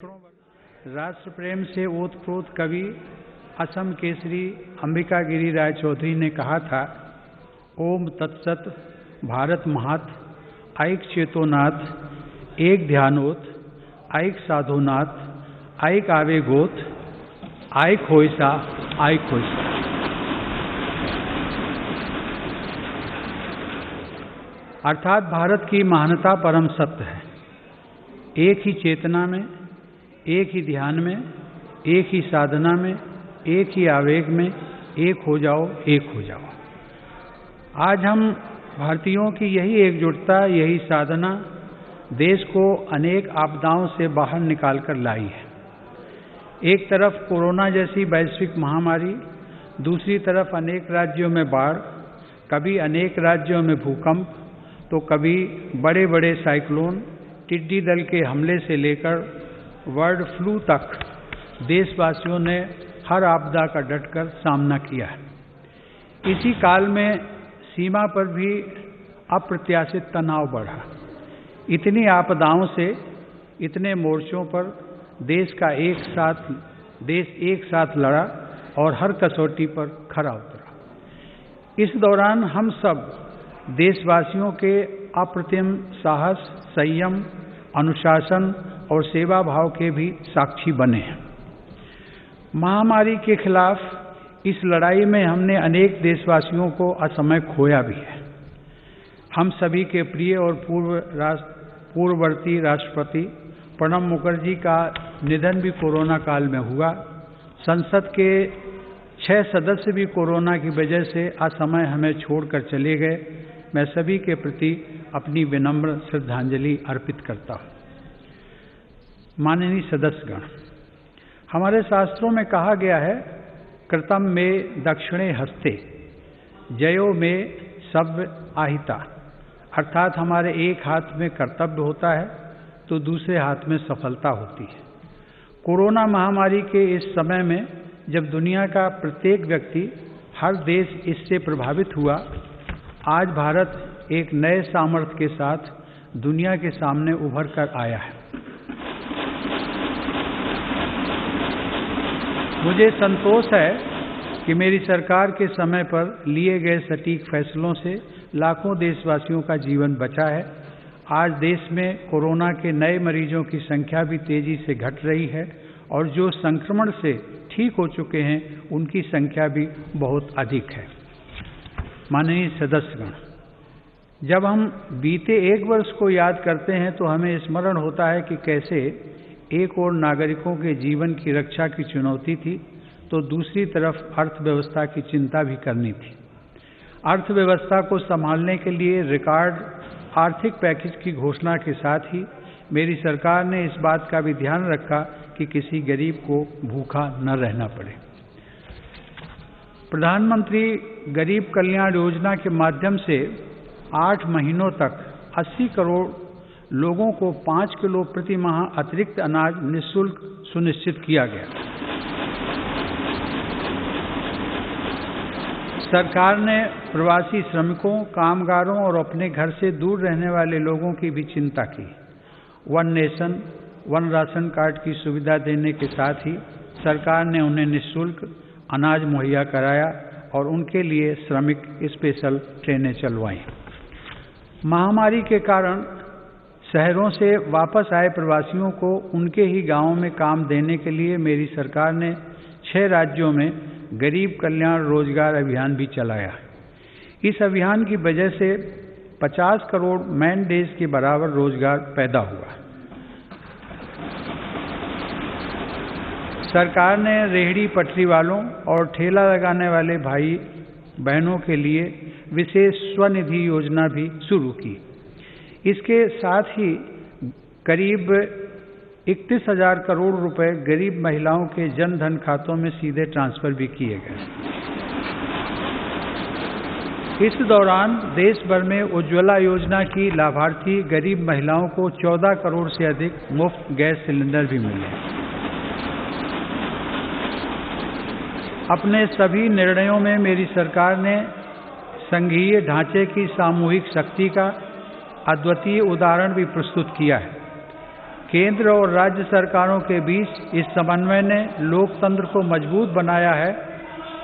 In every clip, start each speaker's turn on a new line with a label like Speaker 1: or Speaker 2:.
Speaker 1: राष्ट्र प्रेम से ओतप्रोत कवि असम केसरी अंबिका गिरी राय चौधरी ने कहा था, ओम तत्सत भारत महत ऐक चेतोनाथ एक ध्यानोत ऐक साधोनाथ ऐक आवेगोत ऐक होयसा ऐक होयसा। अर्थात भारत की महानता परम सत्य है। एक ही चेतना में, एक ही ध्यान में, एक ही साधना में, एक ही आवेग में एक हो जाओ, एक हो जाओ। आज हम भारतीयों की यही एकजुटता, यही साधना देश को अनेक आपदाओं से बाहर निकाल कर लाई है। एक तरफ कोरोना जैसी वैश्विक महामारी, दूसरी तरफ अनेक राज्यों में बाढ़, कभी अनेक राज्यों में भूकंप, तो कभी बड़े बड़े साइक्लोन, टिड्डी दल के हमले से लेकर बर्ड फ्लू तक देशवासियों ने हर आपदा का डटकर सामना किया है। इसी काल में सीमा पर भी अप्रत्याशित तनाव बढ़ा। इतनी आपदाओं से, इतने मोर्चों पर देश एक साथ लड़ा और हर कसौटी पर खरा उतरा। इस दौरान हम सब देशवासियों के अप्रतिम साहस, संयम, अनुशासन और सेवा भाव के भी साक्षी बने हैं। महामारी के खिलाफ इस लड़ाई में हमने अनेक देशवासियों को असमय खोया भी है। हम सभी के प्रिय और पूर्ववर्ती राष्ट्रपति प्रणब मुखर्जी का निधन भी कोरोना काल में हुआ। संसद के 6 सदस्य भी कोरोना की वजह से असमय हमें छोड़कर चले गए। मैं सभी के प्रति अपनी विनम्र श्रद्धांजलि अर्पित करता हूँ। माननीय सदस्यगण, हमारे शास्त्रों में कहा गया है, कृतम में दक्षिणे हस्ते जयो में सव्य आहिता। अर्थात हमारे एक हाथ में कर्तव्य होता है तो दूसरे हाथ में सफलता होती है। कोरोना महामारी के इस समय में जब दुनिया का प्रत्येक व्यक्ति, हर देश इससे प्रभावित हुआ, आज भारत एक नए सामर्थ्य के साथ दुनिया के सामने उभर कर आया है। मुझे संतोष है कि मेरी सरकार के समय पर लिए गए सटीक फैसलों से लाखों देशवासियों का जीवन बचा है। आज देश में कोरोना के नए मरीजों की संख्या भी तेजी से घट रही है और जो संक्रमण से ठीक हो चुके हैं उनकी संख्या भी बहुत अधिक है। माननीय सदस्यगण, जब हम बीते एक वर्ष को याद करते हैं तो हमें स्मरण होता है कि कैसे एक ओर नागरिकों के जीवन की रक्षा की चुनौती थी तो दूसरी तरफ अर्थव्यवस्था की चिंता भी करनी थी। अर्थव्यवस्था को संभालने के लिए रिकॉर्ड आर्थिक पैकेज की घोषणा के साथ ही मेरी सरकार ने इस बात का भी ध्यान रखा कि किसी गरीब को भूखा न रहना पड़े। प्रधानमंत्री गरीब कल्याण योजना के माध्यम से 8 महीनों तक 80 करोड़ लोगों को 5 किलो प्रति माह अतिरिक्त अनाज निःशुल्क सुनिश्चित किया गया। सरकार ने प्रवासी श्रमिकों, कामगारों और अपने घर से दूर रहने वाले लोगों की भी चिंता की। One nation, one ration card की सुविधा देने के साथ ही सरकार ने उन्हें निःशुल्क अनाज मुहैया कराया और उनके लिए श्रमिक स्पेशल ट्रेनें चलवाईं। महामारी के कारण शहरों से वापस आए प्रवासियों को उनके ही गांवों में काम देने के लिए मेरी सरकार ने 6 राज्यों में गरीब कल्याण रोजगार अभियान भी चलाया। इस अभियान की वजह से 50 करोड़ मैन डेज के बराबर रोजगार पैदा हुआ। सरकार ने रेहड़ी पटरी वालों और ठेला लगाने वाले भाई बहनों के लिए विशेष स्वनिधि योजना भी शुरू की। इसके साथ ही करीब 31,000 करोड़ रुपए गरीब महिलाओं के जन धन खातों में सीधे ट्रांसफर भी किए गए। इस दौरान देश भर में उज्ज्वला योजना की लाभार्थी गरीब महिलाओं को 14 करोड़ से अधिक मुफ्त गैस सिलेंडर भी मिले। अपने सभी निर्णयों में मेरी सरकार ने संघीय ढांचे की सामूहिक शक्ति का अद्वितीय उदाहरण भी प्रस्तुत किया है। केंद्र और राज्य सरकारों के बीच इस समन्वय ने लोकतंत्र को मजबूत बनाया है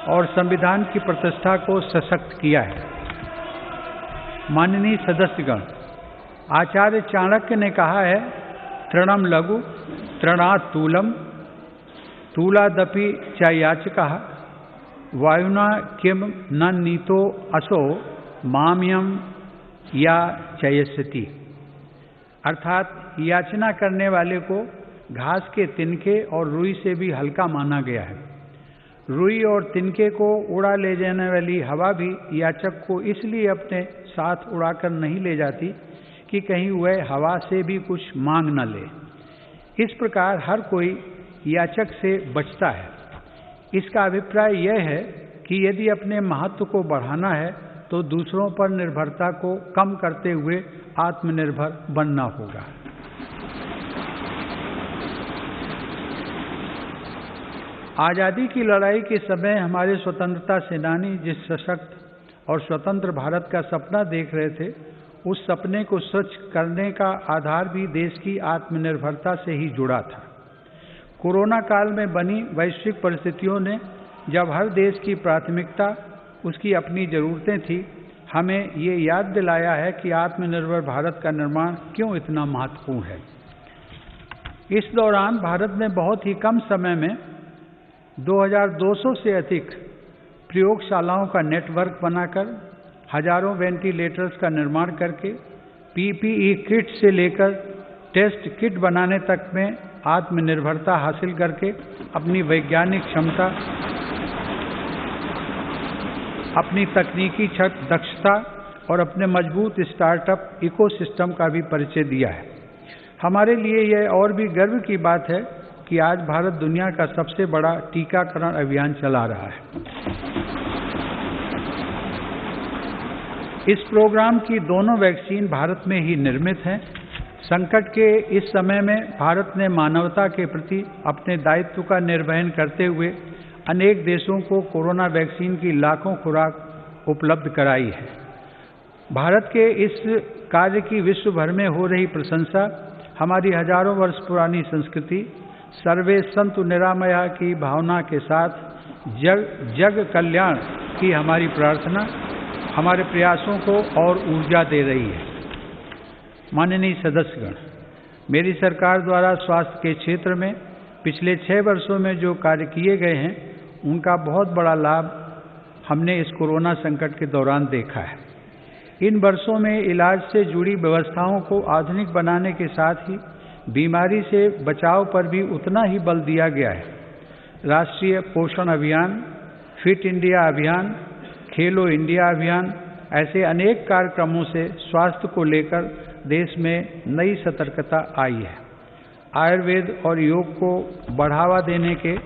Speaker 1: और संविधान की प्रतिष्ठा को सशक्त किया है। माननीय सदस्यगण, आचार्य चाणक्य ने कहा है, तृणम लघु तृणात् तूलम तूलादपि च याचकः वायुना किम न नीतो असो माम्यम या चयस्यति। अर्थात याचना करने वाले को घास के तिनके और रुई से भी हल्का माना गया है। रुई और तिनके को उड़ा ले जाने वाली हवा भी याचक को इसलिए अपने साथ उड़ाकर नहीं ले जाती कि कहीं वह हवा से भी कुछ मांग न ले। इस प्रकार हर कोई याचक से बचता है। इसका अभिप्राय यह है कि यदि अपने महत्व को बढ़ाना है तो दूसरों पर निर्भरता को कम करते हुए आत्मनिर्भर बनना होगा। आज़ादी की लड़ाई के समय हमारे स्वतंत्रता सेनानी जिस सशक्त और स्वतंत्र भारत का सपना देख रहे थे, उस सपने को सच करने का आधार भी देश की आत्मनिर्भरता से ही जुड़ा था। कोरोना काल में बनी वैश्विक परिस्थितियों ने जब हर देश की प्राथमिकता उसकी अपनी ज़रूरतें थी, हमें ये याद दिलाया है कि आत्मनिर्भर भारत का निर्माण क्यों इतना महत्वपूर्ण है। इस दौरान भारत ने बहुत ही कम समय में 2200 से अधिक प्रयोगशालाओं का नेटवर्क बनाकर हजारों वेंटिलेटर्स का निर्माण करके पीपीई किट से लेकर टेस्ट किट बनाने तक में आत्मनिर्भरता हासिल करके अपनी वैज्ञानिक क्षमता, अपनी तकनीकी दक्षता और अपने मजबूत स्टार्टअप इकोसिस्टम का भी परिचय दिया है। हमारे लिए यह और भी गर्व की बात है कि आज भारत दुनिया का सबसे बड़ा टीकाकरण अभियान चला रहा है। इस प्रोग्राम की दोनों वैक्सीन भारत में ही निर्मित हैं। संकट के इस समय में भारत ने मानवता के प्रति अपने दायित्व का निर्वहन करते हुए अनेक देशों को कोरोना वैक्सीन की लाखों खुराक उपलब्ध कराई है। भारत के इस कार्य की विश्व भर में हो रही प्रशंसा हमारी हजारों वर्ष पुरानी संस्कृति, सर्वे संतु निरामया की भावना के साथ जग कल्याण की हमारी प्रार्थना हमारे प्रयासों को और ऊर्जा दे रही है। माननीय सदस्यगण, मेरी सरकार द्वारा स्वास्थ्य के क्षेत्र में पिछले 6 वर्षों में जो कार्य किए गए हैं, उनका बहुत बड़ा लाभ हमने इस कोरोना संकट के दौरान देखा है। इन वर्षों में इलाज से जुड़ी व्यवस्थाओं को आधुनिक बनाने के साथ ही बीमारी से बचाव पर भी उतना ही बल दिया गया है। राष्ट्रीय पोषण अभियान, फिट इंडिया अभियान, खेलो इंडिया अभियान, ऐसे अनेक कार्यक्रमों से स्वास्थ्य को लेकर देश में नई सतर्कता आई है। आयुर्वेद और योग को बढ़ावा देने के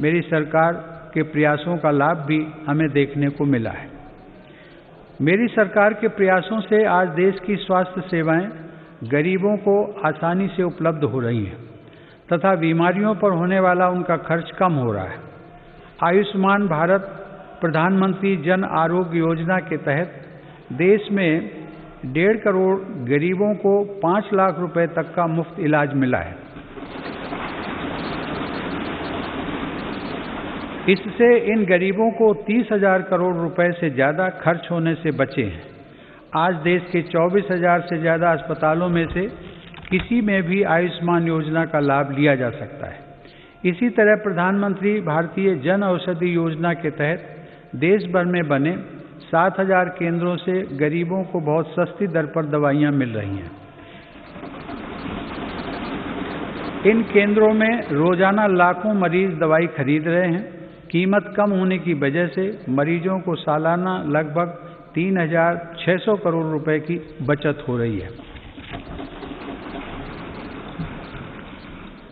Speaker 1: मेरी सरकार के प्रयासों का लाभ भी हमें देखने को मिला है। मेरी सरकार के प्रयासों से आज देश की स्वास्थ्य सेवाएं गरीबों को आसानी से उपलब्ध हो रही हैं तथा बीमारियों पर होने वाला उनका खर्च कम हो रहा है। आयुष्मान भारत प्रधानमंत्री जन आरोग्य योजना के तहत देश में 1.5 करोड़ गरीबों को 5 लाख रुपए तक का मुफ्त इलाज मिला है। इससे इन गरीबों को 30,000 करोड़ रुपए से ज़्यादा खर्च होने से बचे हैं। आज देश के 24,000 से ज़्यादा अस्पतालों में से किसी में भी आयुष्मान योजना का लाभ लिया जा सकता है। इसी तरह प्रधानमंत्री भारतीय जन औषधि योजना के तहत देश भर में बने 7,000 केंद्रों से गरीबों को बहुत सस्ती दर पर दवाइयाँ मिल रही हैं। इन केंद्रों में रोजाना लाखों मरीज दवाई खरीद रहे हैं। कीमत कम होने की वजह से मरीजों को सालाना लगभग 3,600 करोड़ रुपए की बचत हो रही है।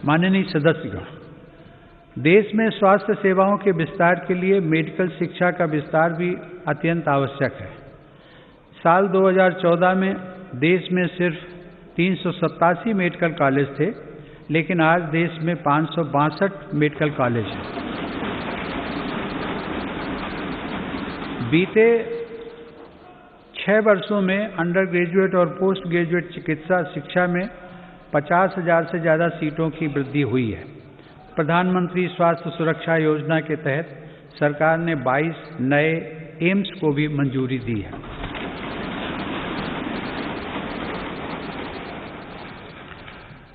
Speaker 1: माननीय सदस्यगण, देश में स्वास्थ्य सेवाओं के विस्तार के लिए मेडिकल शिक्षा का विस्तार भी अत्यंत आवश्यक है। साल 2014 में देश में सिर्फ 387 मेडिकल कॉलेज थे, लेकिन आज देश में 562 मेडिकल कॉलेज हैं। बीते 6 वर्षों में अंडर ग्रेजुएट और पोस्ट ग्रेजुएट चिकित्सा शिक्षा में 50,000 से ज़्यादा सीटों की वृद्धि हुई है। प्रधानमंत्री स्वास्थ्य सुरक्षा योजना के तहत सरकार ने 22 नए एम्स को भी मंजूरी दी है।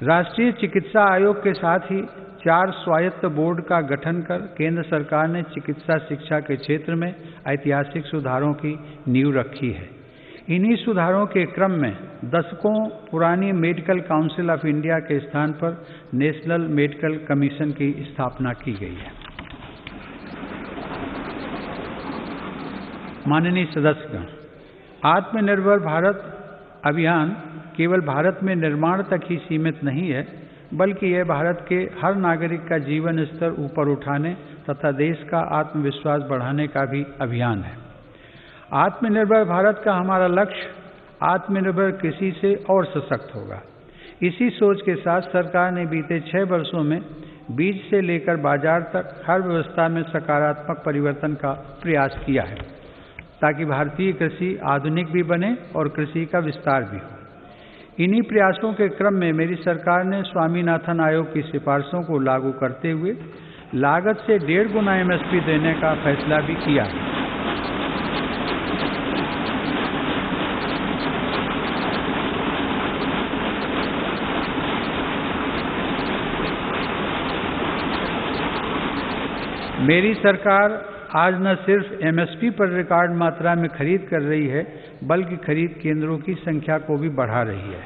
Speaker 1: राष्ट्रीय चिकित्सा आयोग के साथ ही 4 स्वायत्त बोर्ड का गठन कर केंद्र सरकार ने चिकित्सा शिक्षा के क्षेत्र में ऐतिहासिक सुधारों की नींव रखी है। इन्हीं सुधारों के क्रम में दशकों पुरानी मेडिकल काउंसिल ऑफ इंडिया के स्थान पर नेशनल मेडिकल कमीशन की स्थापना की गई है। माननीय सदस्यगण, आत्मनिर्भर भारत अभियान केवल भारत में निर्माण तक ही सीमित नहीं है, बल्कि यह भारत के हर नागरिक का जीवन स्तर ऊपर उठाने तथा देश का आत्मविश्वास बढ़ाने का भी अभियान है। आत्मनिर्भर भारत का हमारा लक्ष्य आत्मनिर्भर कृषि से और सशक्त होगा। इसी सोच के साथ सरकार ने बीते 6 वर्षों में बीज से लेकर बाजार तक हर व्यवस्था में सकारात्मक परिवर्तन का प्रयास किया है, ताकि भारतीय कृषि आधुनिक भी बने और कृषि का विस्तार भी हो। इन्हीं प्रयासों के क्रम में मेरी सरकार ने स्वामीनाथन आयोग की सिफारिशों को लागू करते हुए लागत से 1.5 गुना MSP देने का फैसला भी किया है। मेरी सरकार आज न सिर्फ MSP पर रिकॉर्ड मात्रा में खरीद कर रही है, बल्कि खरीद केंद्रों की संख्या को भी बढ़ा रही है।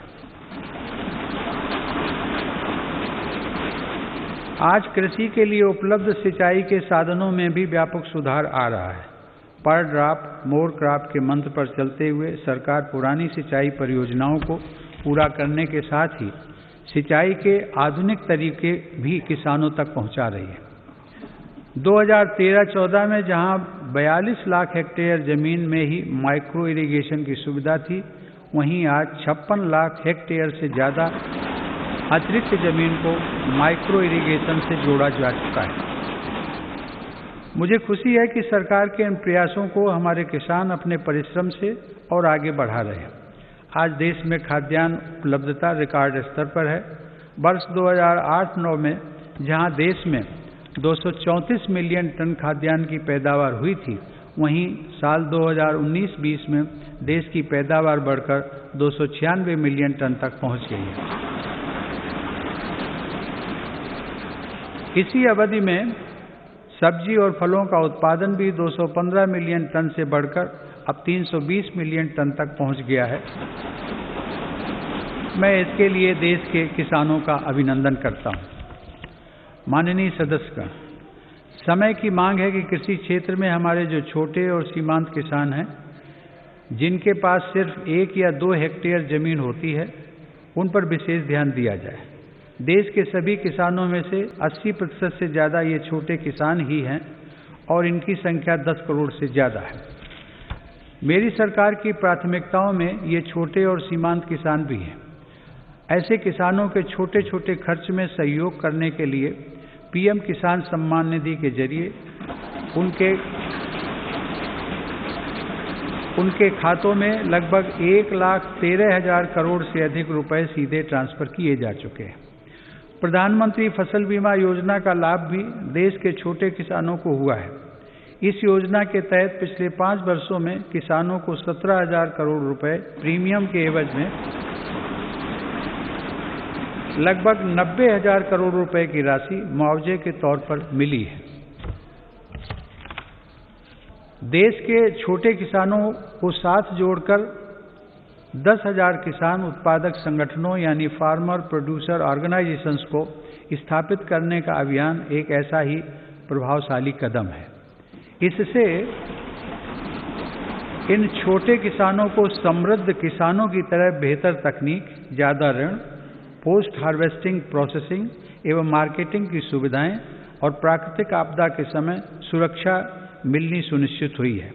Speaker 1: आज कृषि के लिए उपलब्ध सिंचाई के साधनों में भी व्यापक सुधार आ रहा है। पर ड्रॉप मोर क्रॉप के मंत्र पर चलते हुए सरकार पुरानी सिंचाई परियोजनाओं को पूरा करने के साथ ही सिंचाई के आधुनिक तरीके भी किसानों तक पहुंचा रही है। 2013-14 में जहां 42 लाख हेक्टेयर जमीन में ही माइक्रो इरिगेशन की सुविधा थी, वहीं आज 56 लाख हेक्टेयर से ज़्यादा अतिरिक्त जमीन को माइक्रो इरिगेशन से जोड़ा जा चुका है। मुझे खुशी है कि सरकार के इन प्रयासों को हमारे किसान अपने परिश्रम से और आगे बढ़ा रहे हैं। आज देश में खाद्यान्न उपलब्धता रिकॉर्ड स्तर पर है। वर्ष 2008-9 में जहां देश में 234 मिलियन टन खाद्यान्न की पैदावार हुई थी, वहीं साल 2019-20 में देश की पैदावार बढ़कर 296 मिलियन टन तक पहुंच गई है। इसी अवधि में सब्जी और फलों का उत्पादन भी 215 मिलियन टन से बढ़कर अब 320 मिलियन टन तक पहुंच गया है। मैं इसके लिए देश के किसानों का अभिनंदन करता हूं। माननीय सदस्यगण, समय की मांग है कि कृषि क्षेत्र में हमारे जो छोटे और सीमांत किसान हैं, जिनके पास सिर्फ 1 या 2 हेक्टेयर जमीन होती है, उन पर विशेष ध्यान दिया जाए। देश के सभी किसानों में से 80% से ज़्यादा ये छोटे किसान ही हैं और इनकी संख्या 10 करोड़ से ज़्यादा है। मेरी सरकार की प्राथमिकताओं में ये छोटे और सीमांत किसान भी हैं। ऐसे किसानों के छोटे छोटे खर्च में सहयोग करने के लिए PM किसान सम्मान निधि के जरिए उनके खातों में लगभग 1,13,000 करोड़ से अधिक रुपए सीधे ट्रांसफर किए जा चुके हैं। प्रधानमंत्री फसल बीमा योजना का लाभ भी देश के छोटे किसानों को हुआ है। इस योजना के तहत पिछले 5 वर्षों में किसानों को 17,000 करोड़ रुपए प्रीमियम के एवज में लगभग 90,000 करोड़ रुपए की राशि मुआवजे के तौर पर मिली है। देश के छोटे किसानों को साथ जोड़कर 10,000 किसान उत्पादक संगठनों यानी फार्मर प्रोड्यूसर ऑर्गेनाइजेशंस को स्थापित करने का अभियान एक ऐसा ही प्रभावशाली कदम है। इससे इन छोटे किसानों को समृद्ध किसानों की तरह बेहतर तकनीक, ज़्यादा ऋण, पोस्ट हार्वेस्टिंग प्रोसेसिंग एवं मार्केटिंग की सुविधाएं और प्राकृतिक आपदा के समय सुरक्षा मिलनी सुनिश्चित हुई है।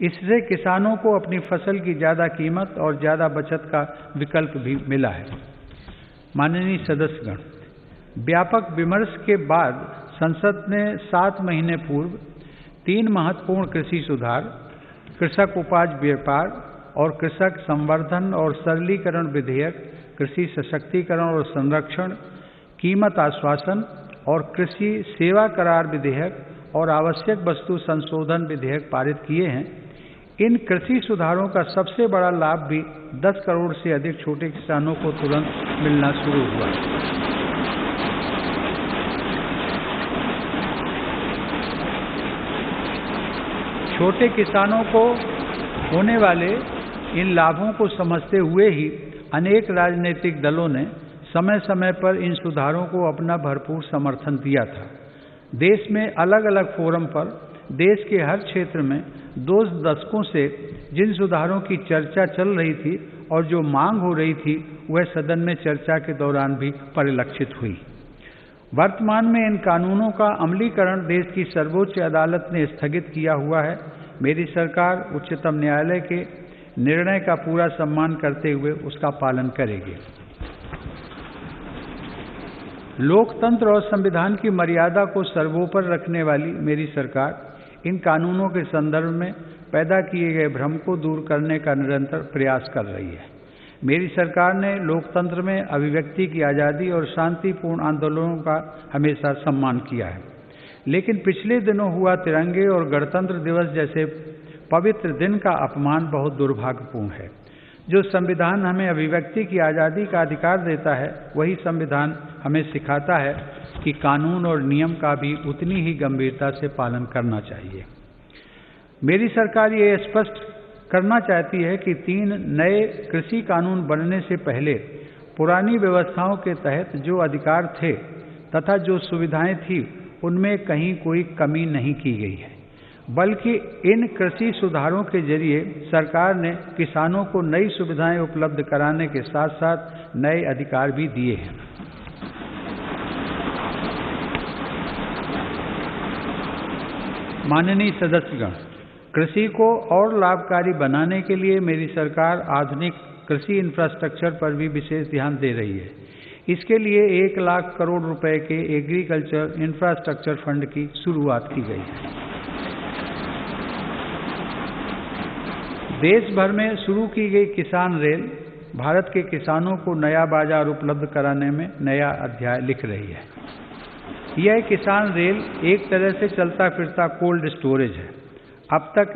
Speaker 1: इससे किसानों को अपनी फसल की ज़्यादा कीमत और ज़्यादा बचत का विकल्प भी मिला है। माननीय सदस्यगण, व्यापक विमर्श के बाद संसद ने 7 महीने पूर्व 3 महत्वपूर्ण कृषि सुधार, कृषक उपज व्यापार और कृषक संवर्धन और सरलीकरण विधेयक कृषि सशक्तिकरण और संरक्षण, कीमत आश्वासन और कृषि सेवा करार विधेयक और आवश्यक वस्तु संशोधन विधेयक पारित किए हैं। इन कृषि सुधारों का सबसे बड़ा लाभ भी 10 करोड़ से अधिक छोटे किसानों को तुरंत मिलना शुरू हुआ। छोटे किसानों को होने वाले इन लाभों को समझते हुए ही अनेक राजनीतिक दलों ने समय समय पर इन सुधारों को अपना भरपूर समर्थन दिया था। देश में अलग अलग फोरम पर देश के हर क्षेत्र में 2 दशकों से जिन सुधारों की चर्चा चल रही थी और जो मांग हो रही थी, वह सदन में चर्चा के दौरान भी परिलक्षित हुई। वर्तमान में इन कानूनों का अमलीकरण देश की सर्वोच्च अदालत ने स्थगित किया हुआ है। मेरी सरकार उच्चतम न्यायालय के निर्णय का पूरा सम्मान करते हुए उसका पालन करेगी। लोकतंत्र और संविधान की मर्यादा को सर्वोपरि रखने वाली मेरी सरकार इन कानूनों के संदर्भ में पैदा किए गए भ्रम को दूर करने का निरंतर प्रयास कर रही है। मेरी सरकार ने लोकतंत्र में अभिव्यक्ति की आज़ादी और शांतिपूर्ण आंदोलनों का हमेशा सम्मान किया है, लेकिन पिछले दिनों हुआ तिरंगे और गणतंत्र दिवस जैसे पवित्र दिन का अपमान बहुत दुर्भाग्यपूर्ण है। जो संविधान हमें अभिव्यक्ति की आज़ादी का अधिकार देता है, वही संविधान हमें सिखाता है कि कानून और नियम का भी उतनी ही गंभीरता से पालन करना चाहिए। मेरी सरकार ये स्पष्ट करना चाहती है कि 3 नए कृषि कानून बनने से पहले पुरानी व्यवस्थाओं के तहत जो अधिकार थे तथा जो सुविधाएं थी, उनमें कहीं कोई कमी नहीं की गई है, बल्कि इन कृषि सुधारों के जरिए सरकार ने किसानों को नई सुविधाएं उपलब्ध कराने के साथ साथ नए अधिकार भी दिए हैं। माननीय सदस्यगण, कृषि को और लाभकारी बनाने के लिए मेरी सरकार आधुनिक कृषि इंफ्रास्ट्रक्चर पर भी विशेष ध्यान दे रही है। इसके लिए 1 लाख करोड़ रुपए के एग्रीकल्चर इंफ्रास्ट्रक्चर फंड की शुरुआत की गई है। देश भर में शुरू की गई किसान रेल भारत के किसानों को नया बाजार उपलब्ध कराने में नया अध्याय लिख रही है। यह किसान रेल एक तरह से चलता फिरता कोल्ड स्टोरेज है। अब तक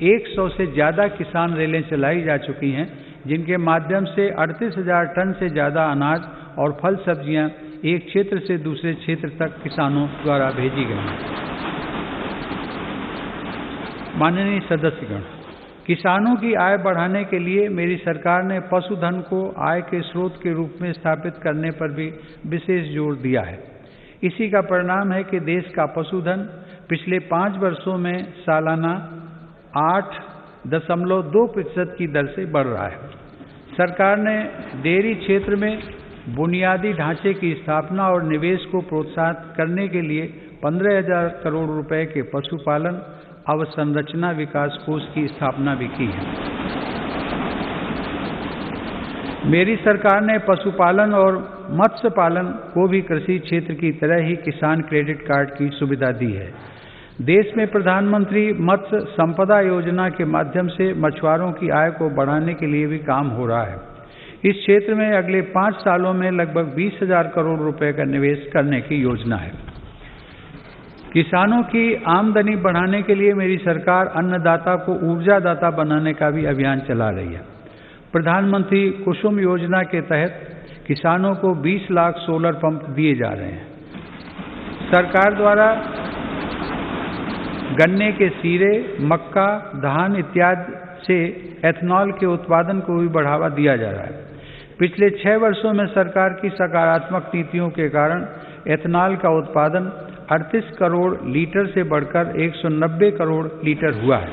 Speaker 1: 100 से ज़्यादा किसान रेलें चलाई जा चुकी हैं, जिनके माध्यम से 38,000 टन से ज़्यादा अनाज और फल सब्जियां एक क्षेत्र से दूसरे क्षेत्र तक किसानों द्वारा भेजी गई हैं। माननीय सदस्यगण, किसानों की आय बढ़ाने के लिए मेरी सरकार ने पशुधन को आय के स्रोत के रूप में स्थापित करने पर भी विशेष जोर दिया है। इसी का परिणाम है कि देश का पशुधन पिछले 5 वर्षों में सालाना 8.2% की दर से बढ़ रहा है। सरकार ने डेयरी क्षेत्र में बुनियादी ढांचे की स्थापना और निवेश को प्रोत्साहित करने के लिए 15,000 करोड़ रुपए के पशुपालन अवसंरचना विकास कोष की स्थापना भी की है। मेरी सरकार ने पशुपालन और मत्स्य पालन को भी कृषि क्षेत्र की तरह ही किसान क्रेडिट कार्ड की सुविधा दी है। देश में प्रधानमंत्री मत्स्य संपदा योजना के माध्यम से मछुआरों की आय को बढ़ाने के लिए भी काम हो रहा है। इस क्षेत्र में अगले 5 सालों में लगभग 20,000 करोड़ रुपए का निवेश करने की योजना है। किसानों की आमदनी बढ़ाने के लिए मेरी सरकार अन्नदाता को ऊर्जादाता बनाने का भी अभियान चला रही है। प्रधानमंत्री कुसुम योजना के तहत किसानों को 20 लाख सोलर पंप दिए जा रहे हैं। सरकार द्वारा गन्ने के सीरे, मक्का, धान इत्यादि से एथनॉल के उत्पादन को भी बढ़ावा दिया जा रहा है। पिछले 6 वर्षों में सरकार की सकारात्मक नीतियों के कारण एथनॉल का उत्पादन 38 करोड़ लीटर से बढ़कर 190 करोड़ लीटर हुआ है।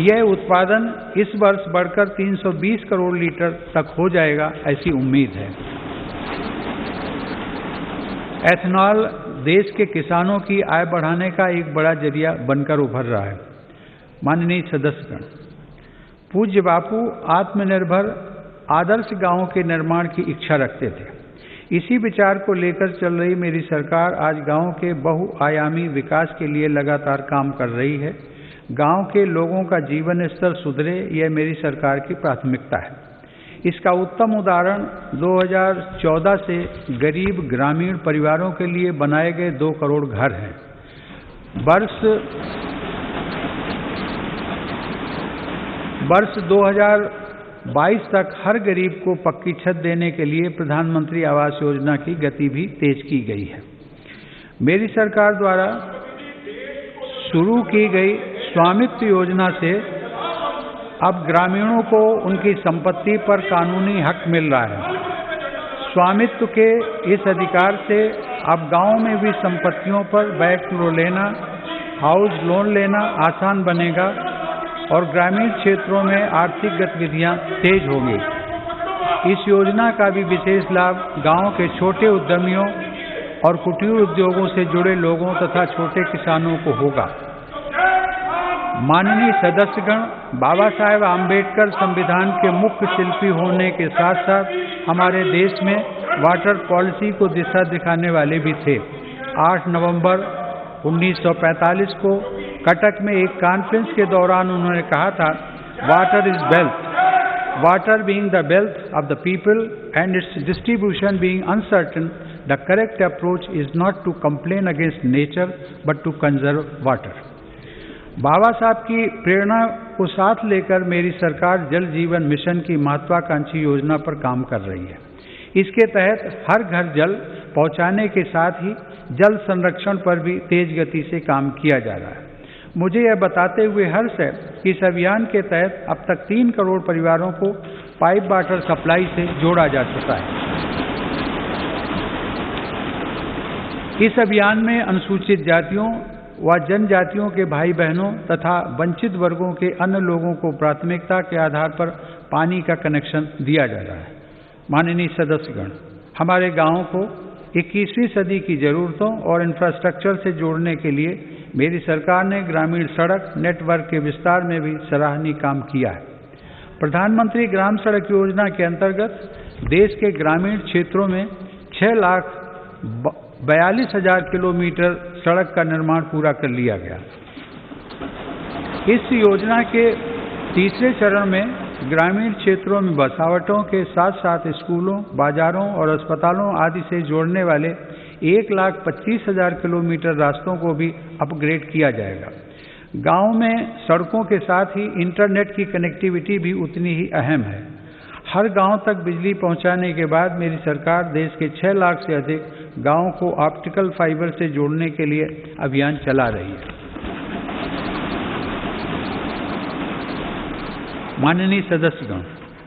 Speaker 1: यह उत्पादन इस वर्ष बढ़कर 320 करोड़ लीटर तक हो जाएगा, ऐसी उम्मीद है। एथनॉल देश के किसानों की आय बढ़ाने का एक बड़ा जरिया बनकर उभर रहा है। माननीय सदस्यगण, पूज्य बापू आत्मनिर्भर आदर्श गांवों के निर्माण की इच्छा रखते थे। इसी विचार को लेकर चल रही मेरी सरकार आज गांवों के बहुआयामी विकास के लिए लगातार काम कर रही है। गांव के लोगों का जीवन स्तर सुधरे, यह मेरी सरकार की प्राथमिकता है। इसका उत्तम उदाहरण 2014 से गरीब ग्रामीण परिवारों के लिए बनाए गए 2 करोड़ घर हैं। वर्ष 2022 तक हर गरीब को पक्की छत देने के लिए प्रधानमंत्री आवास योजना की गति भी तेज की गई है। मेरी सरकार द्वारा शुरू की गई स्वामित्व योजना से अब ग्रामीणों को उनकी संपत्ति पर कानूनी हक मिल रहा है। स्वामित्व के इस अधिकार से अब गांव में भी संपत्तियों पर बैंक लोन लेना, हाउस लोन लेना आसान बनेगा और ग्रामीण क्षेत्रों में आर्थिक गतिविधियां तेज होंगी। इस योजना का भी विशेष लाभ गांव के छोटे उद्यमियों और कुटीर उद्योगों से जुड़े लोगों तथा छोटे किसानों को होगा। माननीय सदस्यगण, बाबा साहेब आम्बेडकर संविधान के मुख्य शिल्पी होने के साथ साथ हमारे देश में वाटर पॉलिसी को दिशा दिखाने वाले भी थे। 8 नवंबर 1945 को कटक में एक कॉन्फ्रेंस के दौरान उन्होंने कहा था, water is wealth, water being the wealth of the people and its distribution being uncertain, the correct approach is not to complain against nature but to conserve water. Baba Saheb की प्रेरणा को साथ लेकर मेरी सरकार जल जीवन मिशन की महत्वाकांक्षी योजना पर काम कर रही है। इसके तहत हर घर जल पहुंचाने के साथ ही जल संरक्षण पर भी तेज गति से काम किया जा रहा है। मुझे यह बताते हुए हर्ष है कि इस अभियान के तहत अब तक 3 करोड़ परिवारों को पाइप वाटर सप्लाई से जोड़ा जा चुका है। इस अभियान में अनुसूचित जातियों व जनजातियों के भाई बहनों तथा वंचित वर्गों के अन्य लोगों को प्राथमिकता के आधार पर पानी का कनेक्शन दिया जा रहा है। माननीय सदस्यगण, हमारे गांवों को 21वीं सदी की जरूरतों और इंफ्रास्ट्रक्चर से जोड़ने के लिए मेरी सरकार ने ग्रामीण सड़क नेटवर्क के विस्तार में भी सराहनीय काम किया है। प्रधानमंत्री ग्राम सड़क योजना के अंतर्गत देश के ग्रामीण क्षेत्रों में 6,42,000 किलोमीटर सड़क का निर्माण पूरा कर लिया गया। इस योजना के तीसरे चरण में ग्रामीण क्षेत्रों में बसावटों के साथ साथ स्कूलों, बाजारों और अस्पतालों आदि से जोड़ने वाले 1,25,000 किलोमीटर रास्तों को भी अपग्रेड किया जाएगा। गांव में सड़कों के साथ ही इंटरनेट की कनेक्टिविटी भी उतनी ही अहम है। हर गांव तक बिजली पहुंचाने के बाद मेरी सरकार देश के 6 लाख से अधिक गांवों को ऑप्टिकल फाइबर से जोड़ने के लिए अभियान चला रही है। माननीय सदस्यगण,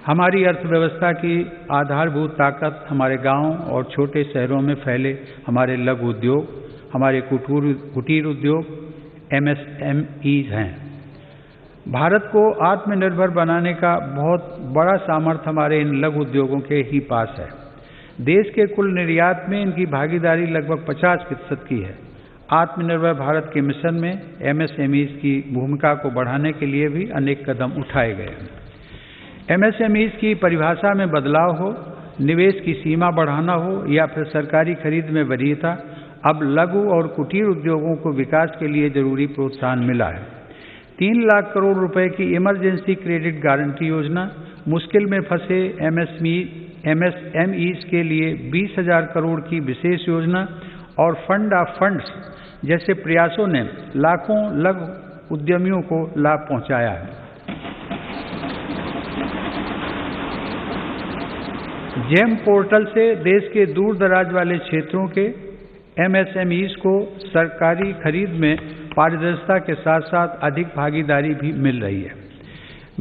Speaker 1: हमारी अर्थव्यवस्था की आधारभूत ताकत हमारे गांव और छोटे शहरों में फैले हमारे लघु उद्योग, हमारे कुटीर उद्योग MSMEs हैं। भारत को आत्मनिर्भर बनाने का बहुत बड़ा सामर्थ्य हमारे इन लघु उद्योगों के ही पास है। देश के कुल निर्यात में इनकी भागीदारी लगभग 50% की है। आत्मनिर्भर भारत के मिशन में MSMEs की भूमिका को बढ़ाने के लिए भी अनेक कदम उठाए गए हैं। MSMEs की परिभाषा में बदलाव हो, निवेश की सीमा बढ़ाना हो या फिर सरकारी खरीद में वरीयता, अब लघु और कुटीर उद्योगों को विकास के लिए जरूरी प्रोत्साहन मिला है। 3 लाख करोड़ रुपए की इमरजेंसी क्रेडिट गारंटी योजना, मुश्किल में फंसे MSMEs के लिए 20,000 करोड़ की विशेष योजना और फंड ऑफ फंड्स जैसे प्रयासों ने लाखों लघु उद्यमियों को लाभ पहुंचाया है। जेम पोर्टल से देश के दूर दराज वाले क्षेत्रों के MSMEs को सरकारी खरीद में पारदर्शिता के साथ साथ अधिक भागीदारी भी मिल रही है।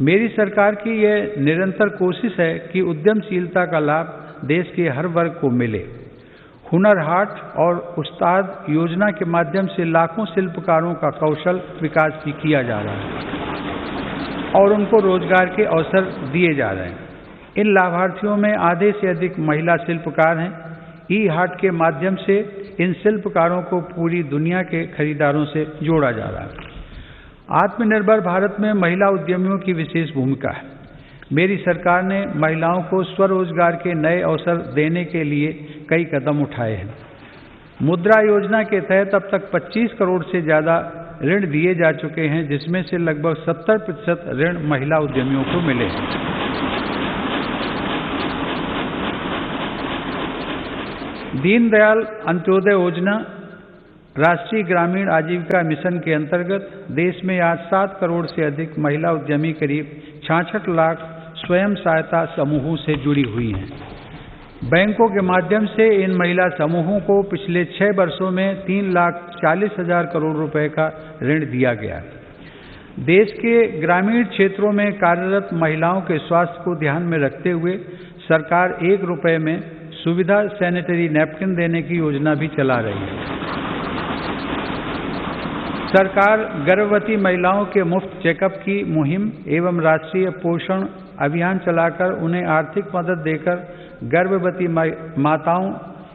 Speaker 1: मेरी सरकार की यह निरंतर कोशिश है कि उद्यमशीलता का लाभ देश के हर वर्ग को मिले। हुनर हाट और उस्ताद योजना के माध्यम से लाखों शिल्पकारों का कौशल विकास भी किया जा रहा है और उनको रोजगार के अवसर दिए जा रहे हैं। इन लाभार्थियों में आधे से अधिक महिला शिल्पकार हैं। ई-हाट के माध्यम से इन शिल्पकारों को पूरी दुनिया के खरीदारों से जोड़ा जा रहा है। आत्मनिर्भर भारत में महिला उद्यमियों की विशेष भूमिका है। मेरी सरकार ने महिलाओं को स्वरोजगार के नए अवसर देने के लिए कई कदम उठाए हैं। मुद्रा योजना के तहत अब तक 25 करोड़ से ज़्यादा ऋण दिए जा चुके हैं, जिसमें से लगभग 70% ऋण महिला उद्यमियों को मिले हैं। दीनदयाल अंत्योदय योजना राष्ट्रीय ग्रामीण आजीविका मिशन के अंतर्गत देश में आज 7 करोड़ से अधिक महिला उद्यमी करीब 66 लाख स्वयं सहायता समूहों से जुड़ी हुई हैं। बैंकों के माध्यम से इन महिला समूहों को पिछले 6 वर्षों में 3,40,000 करोड़ रुपए का ऋण दिया गया। देश के ग्रामीण क्षेत्रों में कार्यरत महिलाओं के स्वास्थ्य को ध्यान में रखते हुए सरकार 1 रुपए में सुविधा सैनिटरी नैपकिन देने की योजना भी चला रही है। सरकार गर्भवती महिलाओं के मुफ्त चेकअप की मुहिम एवं राष्ट्रीय पोषण अभियान चलाकर उन्हें आर्थिक मदद देकर गर्भवती माताओं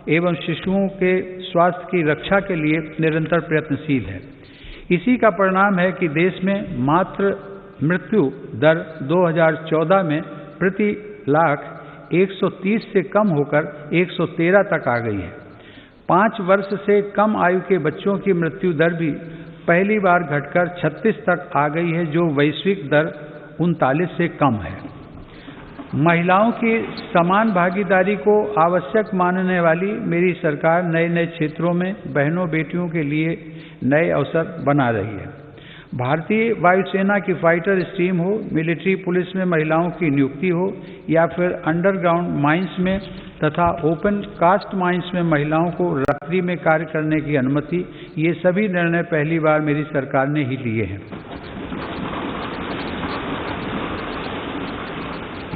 Speaker 1: एवं शिशुओं के स्वास्थ्य की रक्षा के लिए निरंतर प्रयत्नशील है। इसी का परिणाम है कि देश में मातृ मृत्यु दर 2014 में प्रति लाख 130 से कम होकर 113 तक आ गई है। 5 वर्ष से कम आयु के बच्चों की मृत्यु दर भी पहली बार घटकर 36 तक आ गई है, जो वैश्विक दर 39 से कम है। महिलाओं की समान भागीदारी को आवश्यक मानने वाली मेरी सरकार नए नए क्षेत्रों में बहनों बेटियों के लिए नए अवसर बना रही है। भारतीय वायुसेना की फाइटर स्ट्रीम हो, मिलिट्री पुलिस में महिलाओं की नियुक्ति हो या फिर अंडरग्राउंड माइंस में तथा ओपन कास्ट माइंस में महिलाओं को रात्रि में कार्य करने की अनुमति, ये सभी निर्णय पहली बार मेरी सरकार ने ही लिए हैं।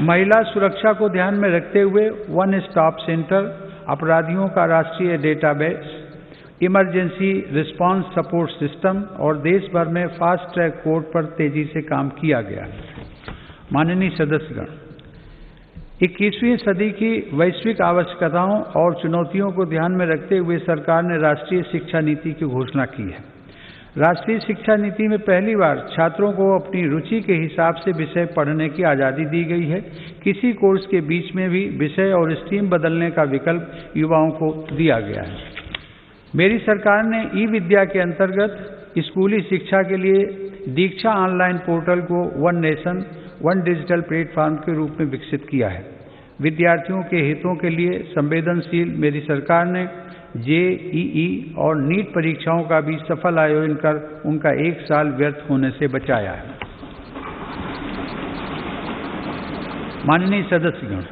Speaker 1: महिला सुरक्षा को ध्यान में रखते हुए वन स्टॉप सेंटर, अपराधियों का राष्ट्रीय database, emergency response support system और देश भर में फास्ट ट्रैक कोर्ट पर तेजी से काम किया गया। माननीय सदस्यगण, 21वीं सदी की वैश्विक आवश्यकताओं और चुनौतियों को ध्यान में रखते हुए सरकार ने राष्ट्रीय शिक्षा नीति की घोषणा की है। राष्ट्रीय शिक्षा नीति में पहली बार छात्रों को अपनी रुचि के हिसाब से विषय पढ़ने की आज़ादी दी गई है। किसी कोर्स के बीच में भी विषय और स्ट्रीम बदलने का विकल्प युवाओं को दिया गया है। मेरी सरकार ने ई विद्या के अंतर्गत स्कूली शिक्षा के लिए दीक्षा ऑनलाइन पोर्टल को one nation one digital platform के रूप में विकसित किया है। विद्यार्थियों के हितों के लिए संवेदनशील मेरी सरकार ने JEE और नीट परीक्षाओं का भी सफल आयोजन कर उनका 1 साल व्यर्थ होने से बचाया है। माननीय सदस्यगण,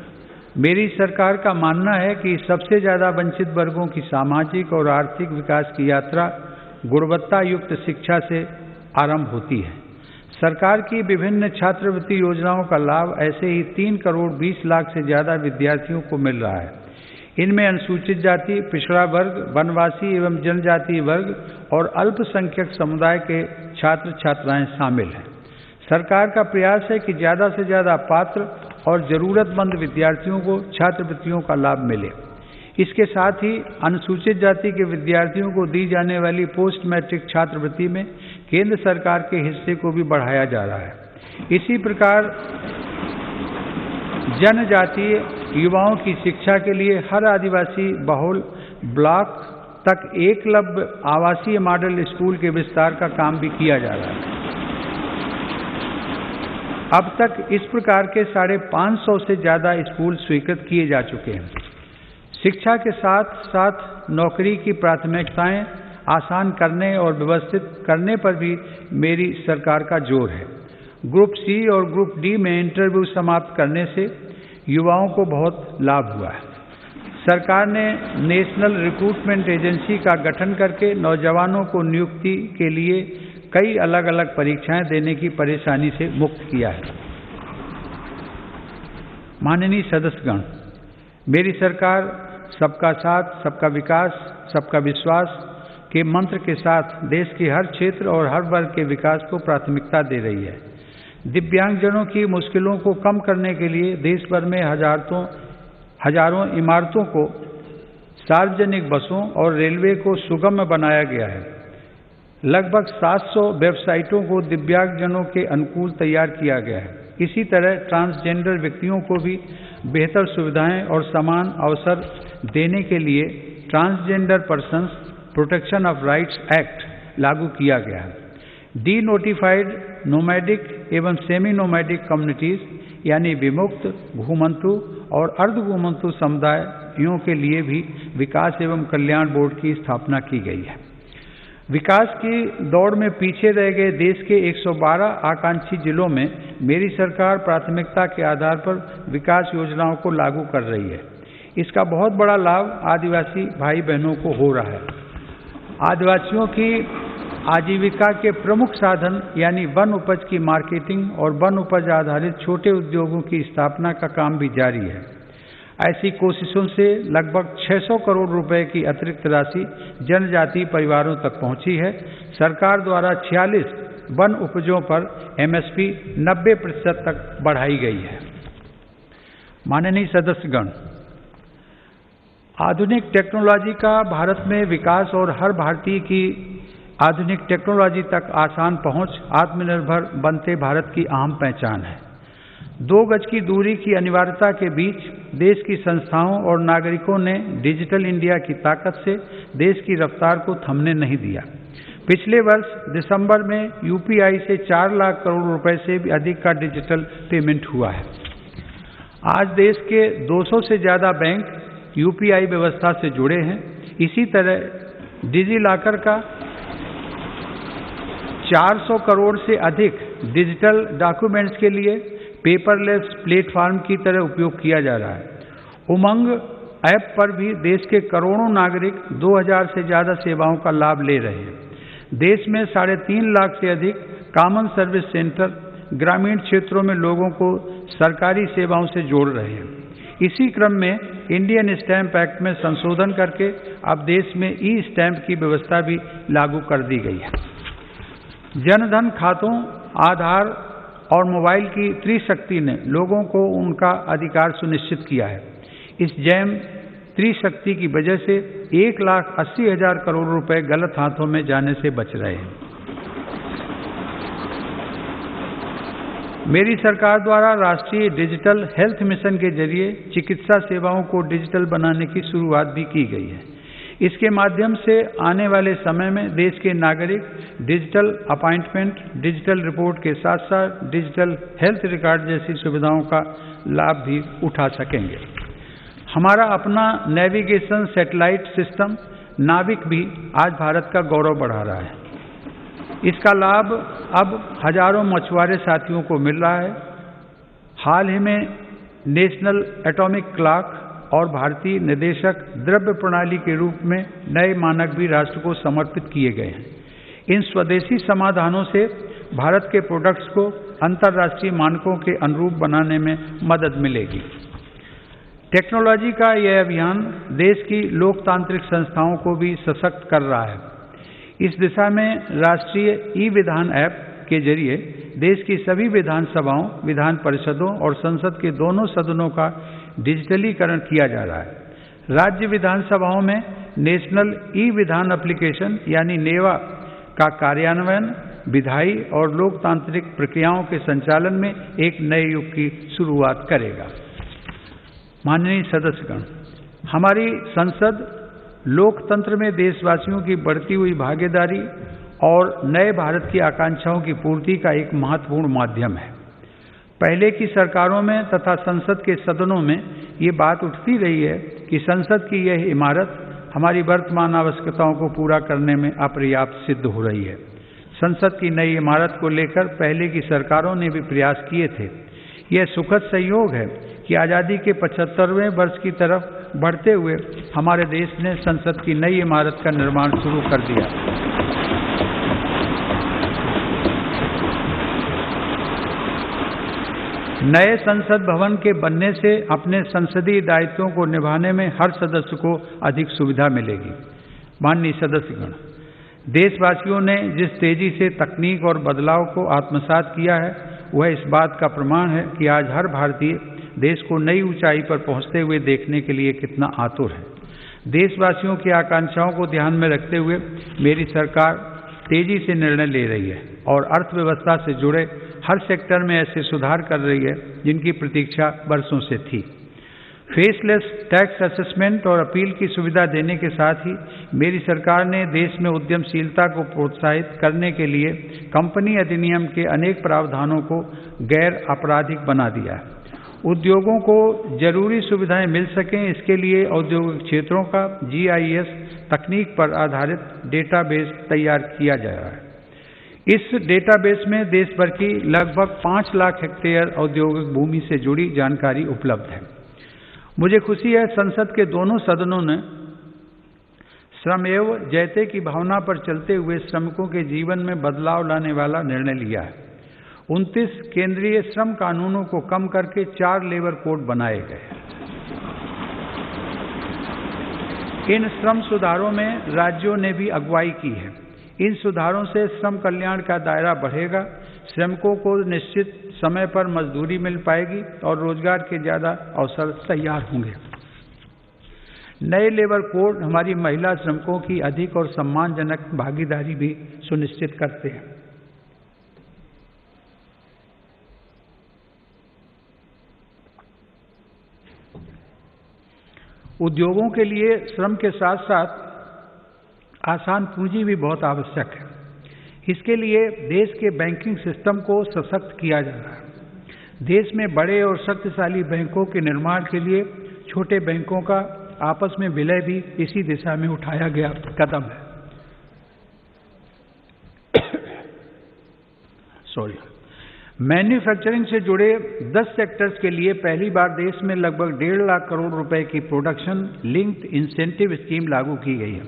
Speaker 1: मेरी सरकार का मानना है कि सबसे ज़्यादा वंचित वर्गों की सामाजिक और आर्थिक विकास की यात्रा गुणवत्ता युक्त शिक्षा से आरंभ होती है। सरकार की विभिन्न छात्रवृत्ति योजनाओं का लाभ ऐसे ही 3 करोड़ 20 लाख से ज़्यादा विद्यार्थियों को मिल रहा है। इनमें अनुसूचित जाति, पिछड़ा वर्ग, वनवासी एवं जनजातीय वर्ग और अल्पसंख्यक समुदाय के छात्र छात्राएं शामिल हैं। सरकार का प्रयास है कि ज़्यादा से ज़्यादा पात्र और ज़रूरतमंद विद्यार्थियों को छात्रवृत्तियों का लाभ मिले। इसके साथ ही अनुसूचित जाति के विद्यार्थियों को दी जाने वाली पोस्ट मैट्रिक छात्रवृत्ति में केंद्र सरकार के हिस्से को भी बढ़ाया जा रहा है। इसी प्रकार जनजातीय युवाओं की शिक्षा के लिए हर आदिवासी बहुल ब्लॉक तक एकलव्य आवासीय मॉडल स्कूल के विस्तार का काम भी किया जा रहा है। अब तक इस प्रकार के 550 से ज़्यादा स्कूल स्वीकृत किए जा चुके हैं। शिक्षा के साथ साथ नौकरी की प्राथमिकताएं आसान करने और व्यवस्थित करने पर भी मेरी सरकार का जोर है। ग्रुप C और ग्रुप D में इंटरव्यू समाप्त करने से युवाओं को बहुत लाभ हुआ है। सरकार ने नेशनल रिक्रूटमेंट एजेंसी का गठन करके नौजवानों को नियुक्ति के लिए कई अलग अलग परीक्षाएं देने की परेशानी से मुक्त किया है। माननीय सदस्यगण, मेरी सरकार सबका साथ, सबका विकास, सबका विश्वास के मंत्र के साथ देश के हर क्षेत्र और हर वर्ग के विकास को प्राथमिकता दे रही है। दिव्यांगजनों की मुश्किलों को कम करने के लिए देश भर में हजारों इमारतों को सार्वजनिक बसों और रेलवे को सुगम बनाया गया है। लगभग 700 वेबसाइटों को दिव्यांगजनों के अनुकूल तैयार किया गया है। इसी तरह ट्रांसजेंडर व्यक्तियों को भी बेहतर सुविधाएं और समान अवसर देने के लिए transgender persons protection of rights act लागू किया गया है। डी नोटिफाइड नोमैडिक एवं सेमी नोमैडिक कम्युनिटीज यानी विमुक्त, घुमंतु और अर्ध घुमंतु समुदायों के लिए भी विकास एवं कल्याण बोर्ड की स्थापना की गई है। विकास की दौड़ में पीछे रह गए देश के 112 आकांक्षी जिलों में मेरी सरकार प्राथमिकता के आधार पर विकास योजनाओं को लागू कर रही है। इसका बहुत बड़ा लाभ आदिवासी भाई बहनों को हो रहा है। आदिवासियों की आजीविका के प्रमुख साधन यानी वन उपज की मार्केटिंग और वन उपज आधारित छोटे उद्योगों की स्थापना का काम भी जारी है। ऐसी कोशिशों से लगभग 600 करोड़ रुपए की अतिरिक्त राशि जनजातीय परिवारों तक पहुंची है। सरकार द्वारा 46 वन उपजों पर एमएसपी 90% तक बढ़ाई गई है। माननीय सदस्यगण, आधुनिक टेक्नोलॉजी का भारत में विकास और हर भारतीय की आधुनिक टेक्नोलॉजी तक आसान पहुंच आत्मनिर्भर बनते भारत की अहम पहचान है। 2 गज की दूरी की अनिवार्यता के बीच देश की संस्थाओं और नागरिकों ने डिजिटल इंडिया की ताकत से देश की रफ्तार को थमने नहीं दिया। पिछले वर्ष दिसंबर में यूपीआई से 4 लाख करोड़ रुपए से भी अधिक का डिजिटल पेमेंट हुआ है। आज देश के 200 से ज़्यादा बैंक यूपीआई व्यवस्था से जुड़े हैं। इसी तरह डिजी लॉकर का 400 करोड़ से अधिक डिजिटल डॉक्यूमेंट्स के लिए पेपरलेस प्लेटफॉर्म की तरह उपयोग किया जा रहा है। उमंग ऐप पर भी देश के करोड़ों नागरिक 2000 से ज़्यादा सेवाओं का लाभ ले रहे हैं। देश में 3.5 लाख से अधिक कॉमन सर्विस सेंटर ग्रामीण क्षेत्रों में लोगों को सरकारी सेवाओं से जोड़ रहे हैं। इसी क्रम में इंडियन स्टैंप एक्ट में संशोधन करके अब देश में ई स्टैंप की व्यवस्था भी लागू कर दी गई है। जनधन खातों, आधार और मोबाइल की त्रिशक्ति ने लोगों को उनका अधिकार सुनिश्चित किया है। इस जैम त्रिशक्ति की वजह से 1,80,000 करोड़ रुपए गलत हाथों में जाने से बच रहे हैं। मेरी सरकार द्वारा राष्ट्रीय डिजिटल हेल्थ मिशन के जरिए चिकित्सा सेवाओं को डिजिटल बनाने की शुरुआत भी की गई है। इसके माध्यम से आने वाले समय में देश के नागरिक डिजिटल अपॉइंटमेंट, डिजिटल रिपोर्ट के साथ साथ डिजिटल हेल्थ रिकॉर्ड जैसी सुविधाओं का लाभ भी उठा सकेंगे। हमारा अपना नेविगेशन सैटेलाइट सिस्टम नाविक भी आज भारत का गौरव बढ़ा रहा है। इसका लाभ अब हजारों मछुआरे साथियों को मिल रहा है। हाल ही में नेशनल एटॉमिक क्लॉक और भारतीय निर्देशक द्रव्य प्रणाली के रूप में नए मानक भी राष्ट्र को समर्पित किए गए हैं। इन स्वदेशी समाधानों से भारत के प्रोडक्ट्स को अंतर्राष्ट्रीय मानकों के अनुरूप बनाने में मदद मिलेगी। टेक्नोलॉजी का यह अभियान देश की लोकतांत्रिक संस्थाओं को भी सशक्त कर रहा है। इस दिशा में राष्ट्रीय ई विधान ऐप के जरिए देश की सभी विधानसभाओं, विधान परिषदों और संसद के दोनों सदनों का डिजिटलीकरण किया जा रहा है। राज्य विधानसभाओं में नेशनल ई विधान एप्लीकेशन यानी नेवा का कार्यान्वयन विधायी और लोकतांत्रिक प्रक्रियाओं के संचालन में एक नए युग की शुरुआत करेगा। माननीय सदस्यगण, हमारी संसद लोकतंत्र में देशवासियों की बढ़ती हुई भागीदारी और नए भारत की आकांक्षाओं की पूर्ति का एक महत्वपूर्ण माध्यम है। पहले की सरकारों में तथा संसद के सदनों में ये बात उठती रही है कि संसद की यह इमारत हमारी वर्तमान आवश्यकताओं को पूरा करने में अपर्याप्त सिद्ध हो रही है। संसद की नई इमारत को लेकर पहले की सरकारों ने भी प्रयास किए थे। यह सुखद संयोग है कि आज़ादी के 75वें वर्ष की तरफ बढ़ते हुए हमारे देश ने संसद की नई इमारत का निर्माण शुरू कर दिया। नए संसद भवन के बनने से अपने संसदीय दायित्वों को निभाने में हर सदस्य को अधिक सुविधा मिलेगी। माननीय सदस्यगण, देशवासियों ने जिस तेजी से तकनीक और बदलाव को आत्मसात किया है वह इस बात का प्रमाण है कि आज हर भारतीय देश को नई ऊंचाई पर पहुंचते हुए देखने के लिए कितना आतुर है। देशवासियों की आकांक्षाओं को ध्यान में रखते हुए मेरी सरकार तेजी से निर्णय ले रही है और अर्थव्यवस्था से जुड़े हर सेक्टर में ऐसे सुधार कर रही है जिनकी प्रतीक्षा वर्षों से थी। फेसलेस टैक्स असेसमेंट और अपील की सुविधा देने के साथ ही मेरी सरकार ने देश में उद्यमशीलता को प्रोत्साहित करने के लिए कंपनी अधिनियम के अनेक प्रावधानों को गैर आपराधिक बना दिया है। उद्योगों को जरूरी सुविधाएं मिल सकें, इसके लिए औद्योगिक क्षेत्रों का GIS तकनीक पर आधारित डेटाबेस तैयार किया जा रहा है। इस डेटाबेस में देश भर की लगभग 5 लाख हेक्टेयर औद्योगिक भूमि से जुड़ी जानकारी उपलब्ध है। मुझे खुशी है संसद के दोनों सदनों ने श्रमेव जयते की भावना पर चलते हुए श्रमिकों के जीवन में बदलाव लाने वाला निर्णय लिया है। 29 केंद्रीय श्रम कानूनों को कम करके 4 लेबर कोड बनाए गए। इन श्रम सुधारों में राज्यों ने भी अगुवाई की है। इन सुधारों से श्रम कल्याण का दायरा बढ़ेगा, श्रमिकों को निश्चित समय पर मजदूरी मिल पाएगी और रोजगार के ज़्यादा अवसर तैयार होंगे। नए लेबर कोड हमारी महिला श्रमिकों की अधिक और सम्मानजनक भागीदारी भी सुनिश्चित करते हैं। उद्योगों के लिए श्रम के साथ साथ आसान पूंजी भी बहुत आवश्यक है। इसके लिए देश के बैंकिंग सिस्टम को सशक्त किया जा रहा है। देश में बड़े और शक्तिशाली बैंकों के निर्माण के लिए छोटे बैंकों का आपस में विलय भी इसी दिशा में उठाया गया कदम है। मैन्युफैक्चरिंग से जुड़े 10 सेक्टर्स के लिए पहली बार देश में लगभग 1.5 लाख करोड़ रुपए की प्रोडक्शन लिंक्ड इंसेंटिव स्कीम लागू की गई है।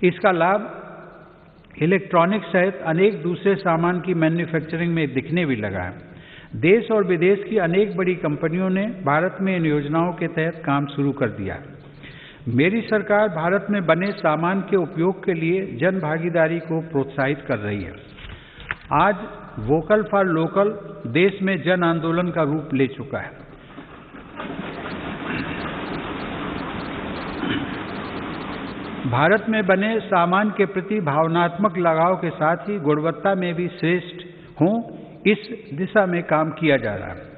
Speaker 1: इसका लाभ इलेक्ट्रॉनिक्स सहित अनेक दूसरे सामान की मैन्युफैक्चरिंग में दिखने भी लगा है। देश और विदेश की अनेक बड़ी कंपनियों ने भारत में इन योजनाओं के तहत काम शुरू कर दिया। मेरी सरकार भारत में बने सामान के उपयोग के लिए जन भागीदारी को प्रोत्साहित कर रही है। आज वोकल फॉर लोकल देश में जन आंदोलन का रूप ले चुका है। भारत में बने सामान के प्रति भावनात्मक लगाव के साथ ही गुणवत्ता में भी श्रेष्ठ हों, इस दिशा में काम किया जा रहा है।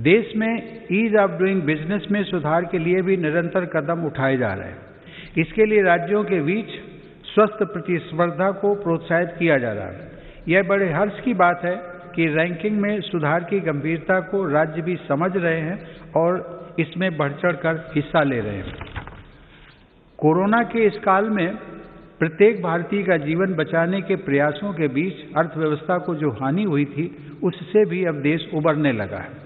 Speaker 1: देश में ईज ऑफ डूइंग बिजनेस में सुधार के लिए भी निरंतर कदम उठाए जा रहे हैं। इसके लिए राज्यों के बीच स्वस्थ प्रतिस्पर्धा को प्रोत्साहित किया जा रहा है। यह बड़े हर्ष की बात है कि रैंकिंग में सुधार की गंभीरता को राज्य भी समझ रहे हैं और इसमें बढ़ चढ़कर हिस्सा ले रहे हैं। कोरोना के इस काल में प्रत्येक भारतीय का जीवन बचाने के प्रयासों के बीच अर्थव्यवस्था को जो हानि हुई थी, उससे भी अब देश उबरने लगा है।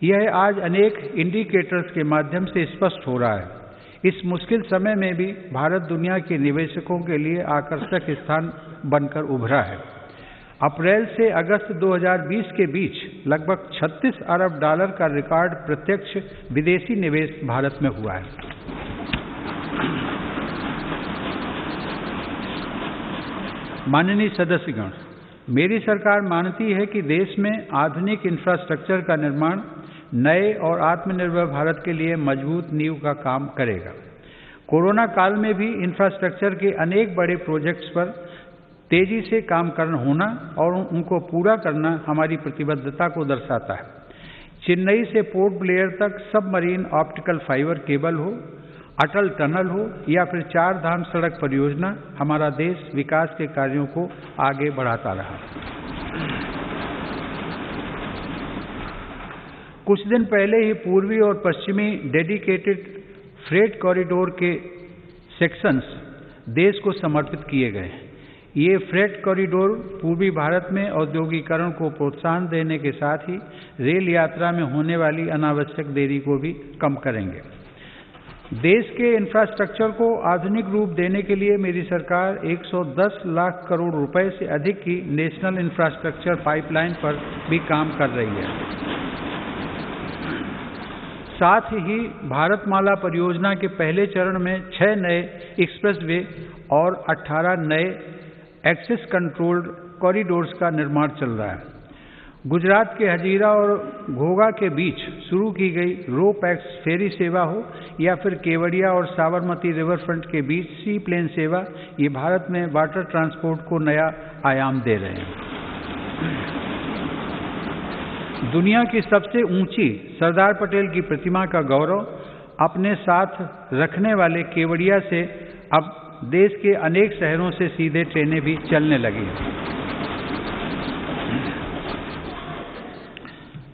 Speaker 1: यह आज अनेक इंडिकेटर्स के माध्यम से स्पष्ट हो रहा है। इस मुश्किल समय में भी भारत दुनिया के निवेशकों के लिए आकर्षक स्थान बनकर उभरा है। अप्रैल से अगस्त 2020 के बीच लगभग $36 अरब का रिकॉर्ड प्रत्यक्ष विदेशी निवेश भारत में हुआ है। माननीय सदस्यगण, मेरी सरकार मानती है कि देश में आधुनिक इंफ्रास्ट्रक्चर का निर्माण नए और आत्मनिर्भर भारत के लिए मजबूत नींव का काम करेगा। कोरोना काल में भी इंफ्रास्ट्रक्चर के अनेक बड़े प्रोजेक्ट्स पर तेजी से काम करना होना और उनको पूरा करना हमारी प्रतिबद्धता को दर्शाता है। चेन्नई से पोर्ट ब्लेयर तक सबमरीन ऑप्टिकल फाइबर केबल हो, अटल टनल हो या फिर 4 धाम सड़क परियोजना, हमारा देश विकास के कार्यों को आगे बढ़ाता रहा। कुछ दिन पहले ही पूर्वी और पश्चिमी डेडिकेटेड फ्रेट कॉरिडोर के सेक्शंस देश को समर्पित किए गए। ये फ्रेट कॉरिडोर पूर्वी भारत में औद्योगिकरण को प्रोत्साहन देने के साथ ही रेल यात्रा में होने वाली अनावश्यक देरी को भी कम करेंगे। देश के इंफ्रास्ट्रक्चर को आधुनिक रूप देने के लिए मेरी सरकार 110 लाख करोड़ रुपए से अधिक की नेशनल इंफ्रास्ट्रक्चर पाइपलाइन पर भी काम कर रही है। साथ ही भारतमाला परियोजना के पहले चरण में 6 नए एक्सप्रेसवे और 18 नए एक्सेस कंट्रोल्ड कॉरिडोर्स का निर्माण चल रहा है। गुजरात के हजीरा और घोघा के बीच शुरू की गई रो पैक्स फेरी सेवा हो या फिर केवड़िया और साबरमती रिवर फ्रंट के बीच सी प्लेन सेवा, ये भारत में वाटर ट्रांसपोर्ट को नया आयाम दे रहे हैं। दुनिया की सबसे ऊंची सरदार पटेल की प्रतिमा का गौरव अपने साथ रखने वाले केवड़िया से अब देश के अनेक शहरों से सीधे ट्रेनें भी चलने लगी हैं।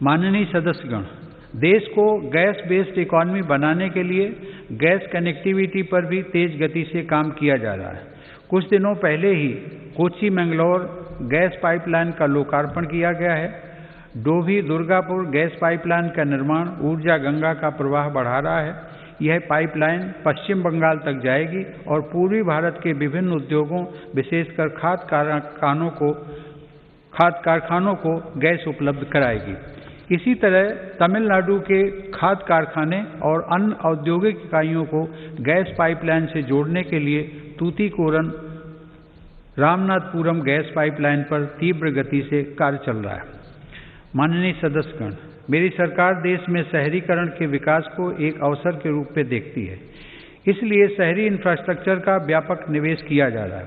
Speaker 1: माननीय सदस्यगण, देश को गैस बेस्ड इकॉनमी बनाने के लिए गैस कनेक्टिविटी पर भी तेज गति से काम किया जा रहा है। कुछ दिनों पहले ही कोच्चि मैंगलोर गैस पाइपलाइन का लोकार्पण किया गया है। डोभी दुर्गापुर गैस पाइपलाइन का निर्माण ऊर्जा गंगा का प्रवाह बढ़ा रहा है। यह पाइपलाइन पश्चिम बंगाल तक जाएगी और पूर्वी भारत के विभिन्न उद्योगों, विशेषकर खाद्य कारखानों को गैस उपलब्ध कराएगी। इसी तरह तमिलनाडु के खाद्य कारखाने और अन्य औद्योगिक इकाइयों को गैस पाइपलाइन से जोड़ने के लिए तूतीकोरन रामनाथपुरम गैस पाइपलाइन पर तीव्र गति से कार्य चल रहा है। माननीय सदस्यगण, मेरी सरकार देश में शहरीकरण के विकास को एक अवसर के रूप में देखती है। इसलिए शहरी इंफ्रास्ट्रक्चर का व्यापक निवेश किया जा रहा है।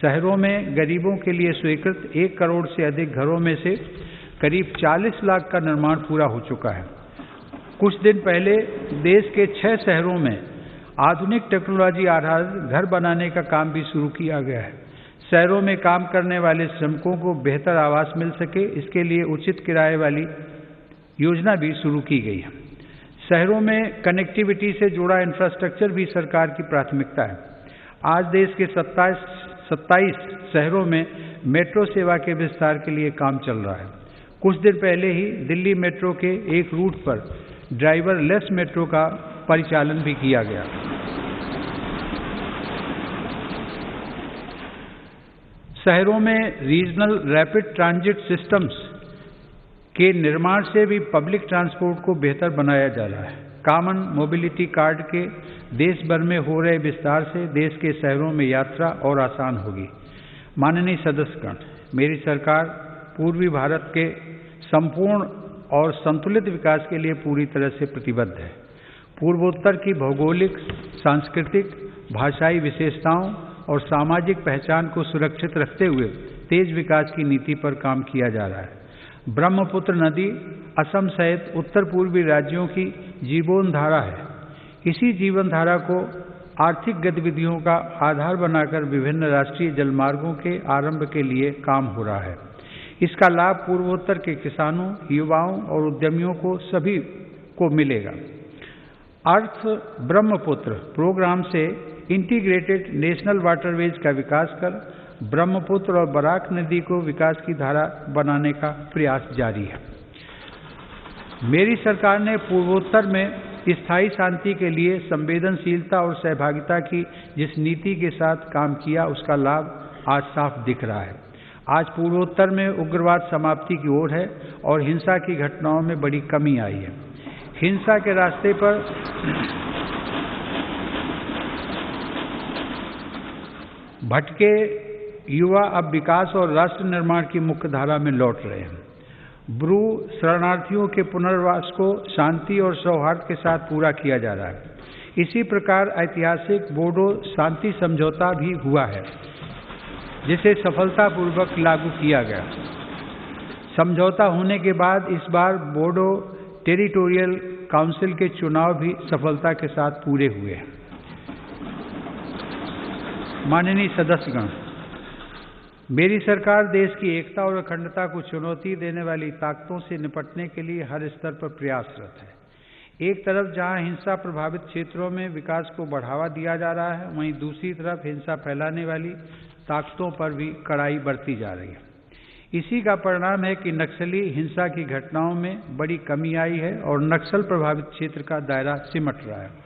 Speaker 1: शहरों में गरीबों के लिए स्वीकृत 1 करोड़ से अधिक घरों में से करीब 40 लाख का निर्माण पूरा हो चुका है। कुछ दिन पहले देश के 6 शहरों में आधुनिक टेक्नोलॉजी आधारित घर बनाने का काम भी शुरू किया गया है। शहरों में काम करने वाले श्रमिकों को बेहतर आवास मिल सके, इसके लिए उचित किराए वाली योजना भी शुरू की गई है। शहरों में कनेक्टिविटी से जुड़ा इंफ्रास्ट्रक्चर भी सरकार की प्राथमिकता है। आज देश के 27 शहरों में मेट्रो सेवा के विस्तार के लिए काम चल रहा है। कुछ दिन पहले ही दिल्ली मेट्रो के एक रूट पर ड्राइवरलेस मेट्रो का परिचालन भी किया गया। शहरों में रीजनल रैपिड ट्रांजिट सिस्टम्स के निर्माण से भी पब्लिक ट्रांसपोर्ट को बेहतर बनाया जा रहा है। कॉमन मोबिलिटी कार्ड के देश भर में हो रहे विस्तार से देश के शहरों में यात्रा और आसान होगी। माननीय सदस्यगण, मेरी सरकार पूर्वी भारत के संपूर्ण और संतुलित विकास के लिए पूरी तरह से प्रतिबद्ध है। पूर्वोत्तर की भौगोलिक, सांस्कृतिक, भाषाई विशेषताओं और सामाजिक पहचान को सुरक्षित रखते हुए तेज विकास की नीति पर काम किया जा रहा है। ब्रह्मपुत्र नदी असम सहित उत्तर पूर्वी राज्यों की जीवन धारा है। इसी जीवन धारा को आर्थिक गतिविधियों का आधार बनाकर विभिन्न राष्ट्रीय जलमार्गों के आरंभ के लिए काम हो रहा है। इसका लाभ पूर्वोत्तर के किसानों, युवाओं और उद्यमियों को सभी को मिलेगा। अर्थ ब्रह्मपुत्र प्रोग्राम से इंटीग्रेटेड नेशनल वाटरवेज का विकास कर ब्रह्मपुत्र और बराक नदी को विकास की धारा बनाने का प्रयास जारी है। मेरी सरकार ने पूर्वोत्तर में स्थायी शांति के लिए संवेदनशीलता और सहभागिता की जिस नीति के साथ काम किया, उसका लाभ आज साफ दिख रहा है। आज पूर्वोत्तर में उग्रवाद समाप्ति की ओर है और हिंसा की घटनाओं में बड़ी कमी आई है। हिंसा के रास्ते पर भटके युवा अब विकास और राष्ट्र निर्माण की मुख्य धारा में लौट रहे हैं। ब्रू शरणार्थियों के पुनर्वास को शांति और सौहार्द के साथ पूरा किया जा रहा है। इसी प्रकार ऐतिहासिक बोडो शांति समझौता भी हुआ है, जिसे सफलतापूर्वक लागू किया गया। समझौता होने के बाद इस बार बोडो टेरिटोरियल काउंसिल के चुनाव भी सफलता के साथ पूरे हुए हैं। माननीय सदस्यगण, मेरी सरकार देश की एकता और अखंडता को चुनौती देने वाली ताकतों से निपटने के लिए हर स्तर पर प्रयासरत है। एक तरफ जहां हिंसा प्रभावित क्षेत्रों में विकास को बढ़ावा दिया जा रहा है, वहीं दूसरी तरफ हिंसा फैलाने वाली ताकतों पर भी कड़ाई बरती जा रही है। इसी का परिणाम है कि नक्सली हिंसा की घटनाओं में बड़ी कमी आई है और नक्सल प्रभावित क्षेत्र का दायरा सिमट रहा है।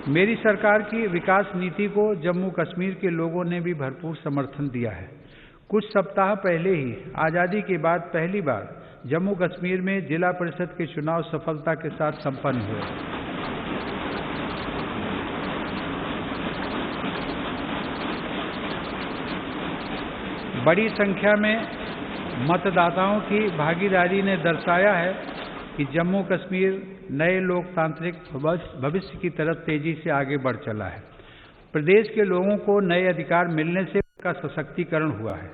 Speaker 1: मेरी सरकार की विकास नीति को जम्मू कश्मीर के लोगों ने भी भरपूर समर्थन दिया है। कुछ सप्ताह पहले ही आज़ादी के बाद पहली बार जम्मू कश्मीर में जिला परिषद के चुनाव सफलता के साथ संपन्न हुए। बड़ी संख्या में मतदाताओं की भागीदारी ने दर्शाया है कि जम्मू कश्मीर नए लोकतांत्रिक भविष्य की तरफ तेजी से आगे बढ़ चला है। प्रदेश के लोगों को नए अधिकार मिलने से उनका सशक्तिकरण हुआ है।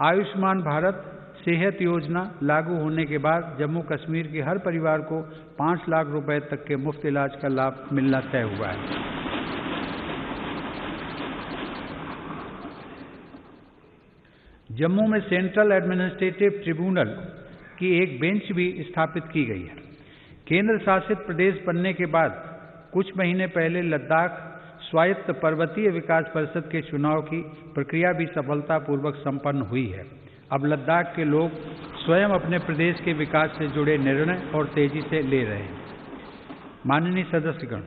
Speaker 1: आयुष्मान भारत, सेहत योजना लागू होने के बाद जम्मू कश्मीर के हर परिवार को 5 लाख रुपए तक के मुफ्त इलाज का लाभ मिलना तय हुआ है। जम्मू में सेंट्रल एडमिनिस्ट्रेटिव ट्रिब्यूनल की एक बेंच भी स्थापित की गई है। केंद्र शासित प्रदेश बनने के बाद कुछ महीने पहले लद्दाख स्वायत्त पर्वतीय विकास परिषद के चुनाव की प्रक्रिया भी सफलतापूर्वक संपन्न हुई है। अब लद्दाख के लोग स्वयं अपने प्रदेश के विकास से जुड़े निर्णय और तेजी से ले रहे हैं। माननीय सदस्यगण,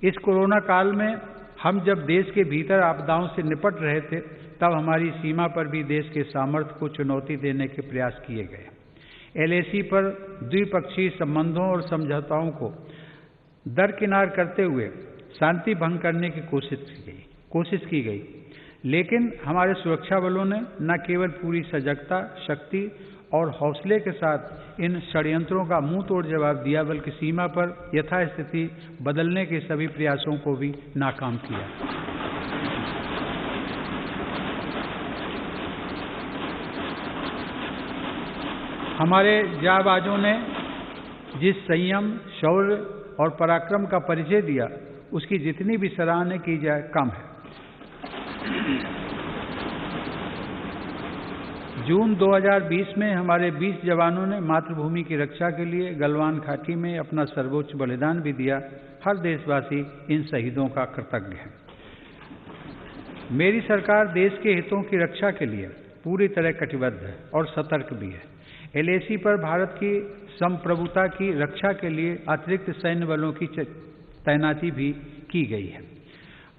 Speaker 1: इस कोरोना काल में हम जब देश के भीतर आपदाओं से निपट रहे थे, तब हमारी सीमा पर भी देश के सामर्थ्य को चुनौती देने के प्रयास किए गए। LAC पर द्विपक्षीय संबंधों और समझौताओं को दरकिनार करते हुए शांति भंग करने की कोशिश की गई, लेकिन हमारे सुरक्षा बलों ने न केवल पूरी सजगता, शक्ति और हौसले के साथ इन षड्यंत्रों का मुंह तोड़ जवाब दिया, बल्कि सीमा पर यथास्थिति बदलने के सभी प्रयासों को भी नाकाम किया। हमारे जांबाजों ने जिस संयम, शौर्य और पराक्रम का परिचय दिया, उसकी जितनी भी सराहना की जाए कम है। जून 2020 में हमारे 20 जवानों ने मातृभूमि की रक्षा के लिए गलवान घाटी में अपना सर्वोच्च बलिदान भी दिया। हर देशवासी इन शहीदों का कृतज्ञ है। मेरी सरकार देश के हितों की रक्षा के लिए पूरी तरह कटिबद्ध है और सतर्क भी है। LAC पर भारत की संप्रभुता की रक्षा के लिए अतिरिक्त सैन्य बलों की तैनाती भी की गई है।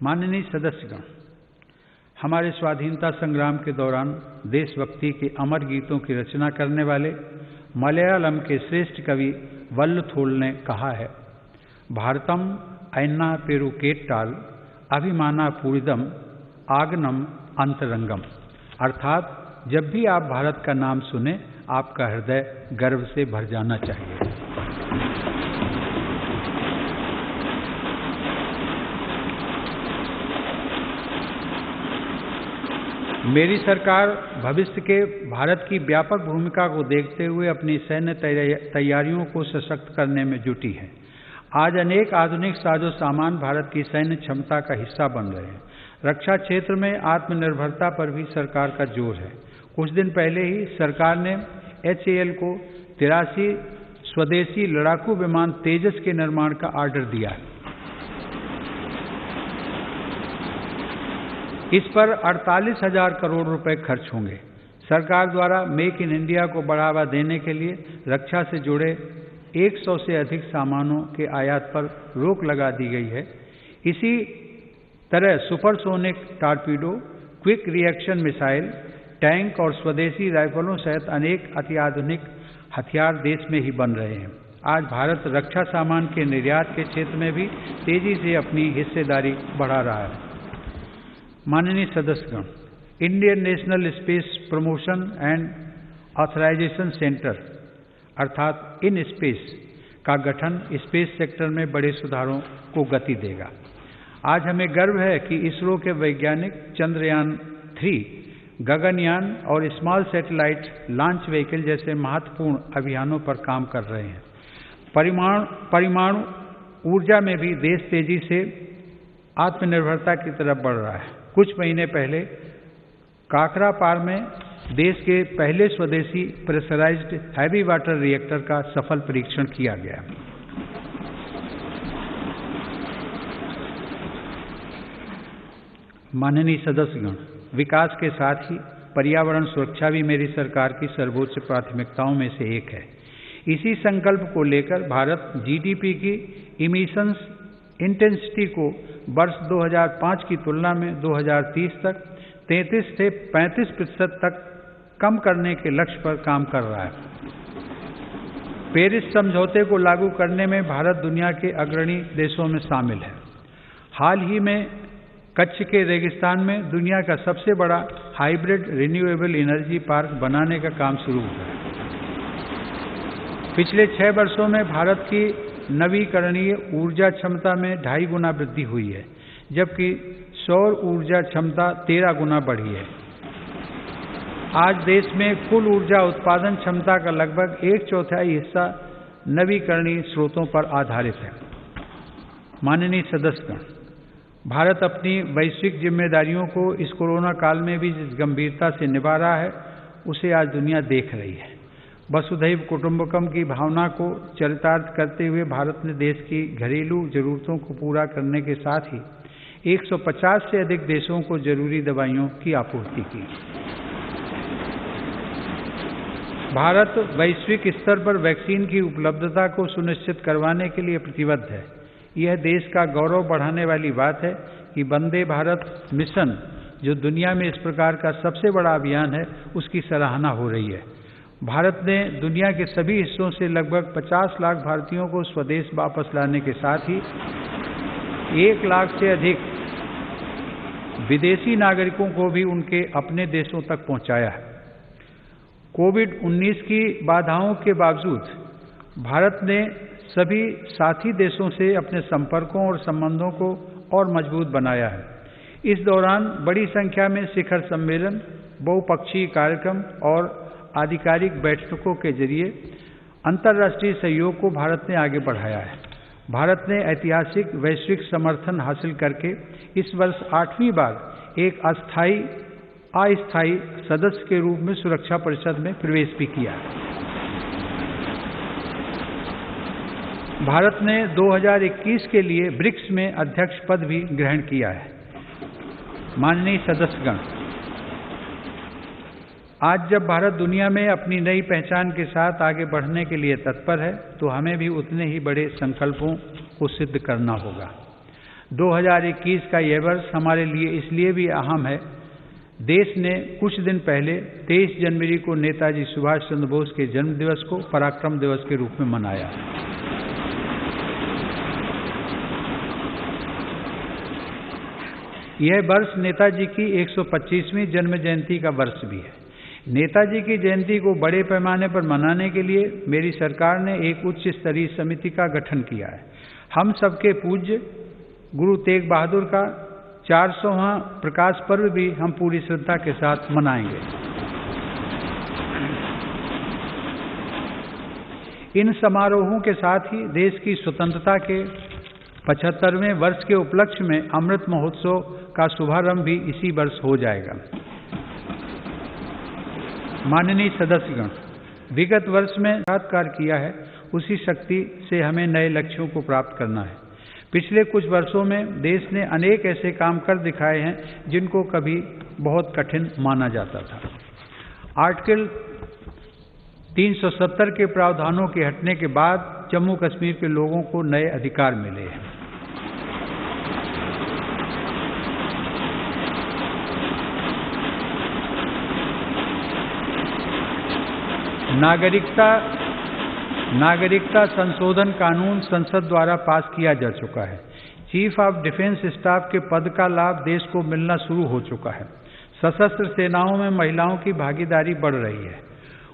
Speaker 1: माननीय सदस्यगण, हमारे स्वाधीनता संग्राम के दौरान देशभक्ति के अमर गीतों की रचना करने वाले मलयालम के श्रेष्ठ कवि वल्लथोल ने कहा है, भारतम ऐन्ना पेरुकेट्टाल अभिमाना पूरिदम आगनम अंतरंगम। अर्थात जब भी आप भारत का नाम सुने, आपका हृदय गर्व से भर जाना चाहिए। मेरी सरकार भविष्य के भारत की व्यापक भूमिका को देखते हुए अपनी सैन्य तैयारियों को सशक्त करने में जुटी है। आज अनेक आधुनिक साजो सामान भारत की सैन्य क्षमता का हिस्सा बन रहे हैं। रक्षा क्षेत्र में आत्मनिर्भरता पर भी सरकार का जोर है। कुछ दिन पहले ही सरकार ने HAL को 83 स्वदेशी लड़ाकू विमान तेजस के निर्माण का ऑर्डर दिया है। इस पर 48,000 करोड़ रुपए खर्च होंगे। सरकार द्वारा मेक इन इंडिया को बढ़ावा देने के लिए रक्षा से जुड़े 100 से अधिक सामानों के आयात पर रोक लगा दी गई है। इसी तरह supersonic torpedo, quick reaction missile, tank और स्वदेशी राइफलों सहित अनेक अत्याधुनिक हथियार देश में ही बन रहे हैं। आज भारत रक्षा सामान के निर्यात के क्षेत्र में भी तेजी से अपनी हिस्सेदारी बढ़ा रहा है। माननीय सदस्यगण, Indian National Space Promotion and Authorisation Centre अर्थात इन स्पेस का गठन स्पेस सेक्टर में बड़े सुधारों को गति देगा। आज हमें गर्व है कि इसरो के वैज्ञानिक चंद्रयान 3, गगनयान और स्मॉल सैटेलाइट लॉन्च व्हीकल जैसे महत्वपूर्ण अभियानों पर काम कर रहे हैं। परमाणु ऊर्जा में भी देश तेजी से आत्मनिर्भरता की तरफ बढ़ रहा है। कुछ महीने पहले काकरापार में देश के पहले स्वदेशी प्रेशराइज्ड हैवी वाटर रिएक्टर का सफल परीक्षण किया गया। माननीय सदस्यगण, विकास के साथ ही पर्यावरण सुरक्षा भी मेरी सरकार की सर्वोच्च प्राथमिकताओं में से एक है। इसी संकल्प को लेकर भारत GDP की इमिशंस इंटेंसिटी को वर्ष 2005 की तुलना में 2030 तक 33 से 35% तक कम करने के लक्ष्य पर काम कर रहा है। पेरिस समझौते को लागू करने में भारत दुनिया के अग्रणी देशों में शामिल है। हाल ही में कच्छ के रेगिस्तान में दुनिया का सबसे बड़ा हाइब्रिड रिन्यूएबल एनर्जी पार्क बनाने का काम शुरू हुआ है। पिछले 6 वर्षों में भारत की नवीकरणीय ऊर्जा क्षमता में 2.5 गुना वृद्धि हुई है, जबकि सौर ऊर्जा क्षमता 13 गुना बढ़ी है। आज देश में कुल ऊर्जा उत्पादन क्षमता का लगभग 1/4 हिस्सा नवीकरणीय स्रोतों पर आधारित है। माननीय सदस्यगण, भारत अपनी वैश्विक जिम्मेदारियों को इस कोरोना काल में भी जिस गंभीरता से निभा रहा है, उसे आज दुनिया देख रही है। वसुधैव कुटुंबकम की भावना को चरितार्थ करते हुए भारत ने देश की घरेलू जरूरतों को पूरा करने के साथ ही 150 से अधिक देशों को जरूरी दवाइयों की आपूर्ति की। भारत वैश्विक स्तर पर वैक्सीन की उपलब्धता को सुनिश्चित करवाने के लिए प्रतिबद्ध है। यह देश का गौरव बढ़ाने वाली बात है कि वंदे भारत मिशन, जो दुनिया में इस प्रकार का सबसे बड़ा अभियान है, उसकी सराहना हो रही है। भारत ने दुनिया के सभी हिस्सों से लगभग 50 लाख भारतीयों को स्वदेश वापस लाने के साथ ही 1 लाख से अधिक विदेशी नागरिकों को भी उनके अपने देशों तक पहुंचाया है। कोविड-19 की बाधाओं के बावजूद भारत ने सभी साथी देशों से अपने संपर्कों और संबंधों को और मजबूत बनाया है। इस दौरान बड़ी संख्या में शिखर सम्मेलन, बहुपक्षीय कार्यक्रम और आधिकारिक बैठकों के जरिए अंतर्राष्ट्रीय सहयोग को भारत ने आगे बढ़ाया है। भारत ने ऐतिहासिक वैश्विक समर्थन हासिल करके इस वर्ष 8वीं बार एक अस्थायी सदस्य के रूप में सुरक्षा परिषद में प्रवेश भी किया है। भारत ने 2021 के लिए ब्रिक्स में अध्यक्ष पद भी ग्रहण किया है। माननीय सदस्यगण, आज जब भारत दुनिया में अपनी नई पहचान के साथ आगे बढ़ने के लिए तत्पर है, तो हमें भी उतने ही बड़े संकल्पों को सिद्ध करना होगा। 2021 का यह वर्ष हमारे लिए इसलिए भी अहम है, देश ने कुछ दिन पहले 23 जनवरी को नेताजी सुभाष चंद्र बोस के जन्मदिवस को पराक्रम दिवस के रूप में मनाया। यह वर्ष नेताजी की 125वीं जन्म जयंती का वर्ष भी है। नेताजी की जयंती को बड़े पैमाने पर मनाने के लिए मेरी सरकार ने एक उच्च स्तरीय समिति का गठन किया है। हम सबके पूज्य गुरु तेग बहादुर का 400वां प्रकाश पर्व भी हम पूरी श्रद्धा के साथ मनाएंगे। इन समारोहों के साथ ही देश की स्वतंत्रता के 75वें वर्ष के उपलक्ष्य में अमृत महोत्सव का शुभारंभ भी इसी वर्ष हो जाएगा। माननीय सदस्यगण, विगत वर्ष में साक्षात्कार किया है, उसी शक्ति से हमें नए लक्ष्यों को प्राप्त करना है। पिछले कुछ वर्षों में देश ने अनेक ऐसे काम कर दिखाए हैं जिनको कभी बहुत कठिन माना जाता था। आर्टिकल 370 के प्रावधानों के हटने के बाद जम्मू कश्मीर के लोगों को नए अधिकार मिले हैं। नागरिकता संशोधन कानून संसद द्वारा पास किया जा चुका है। चीफ ऑफ डिफेंस स्टाफ के पद का लाभ देश को मिलना शुरू हो चुका है। सशस्त्र सेनाओं में महिलाओं की भागीदारी बढ़ रही है।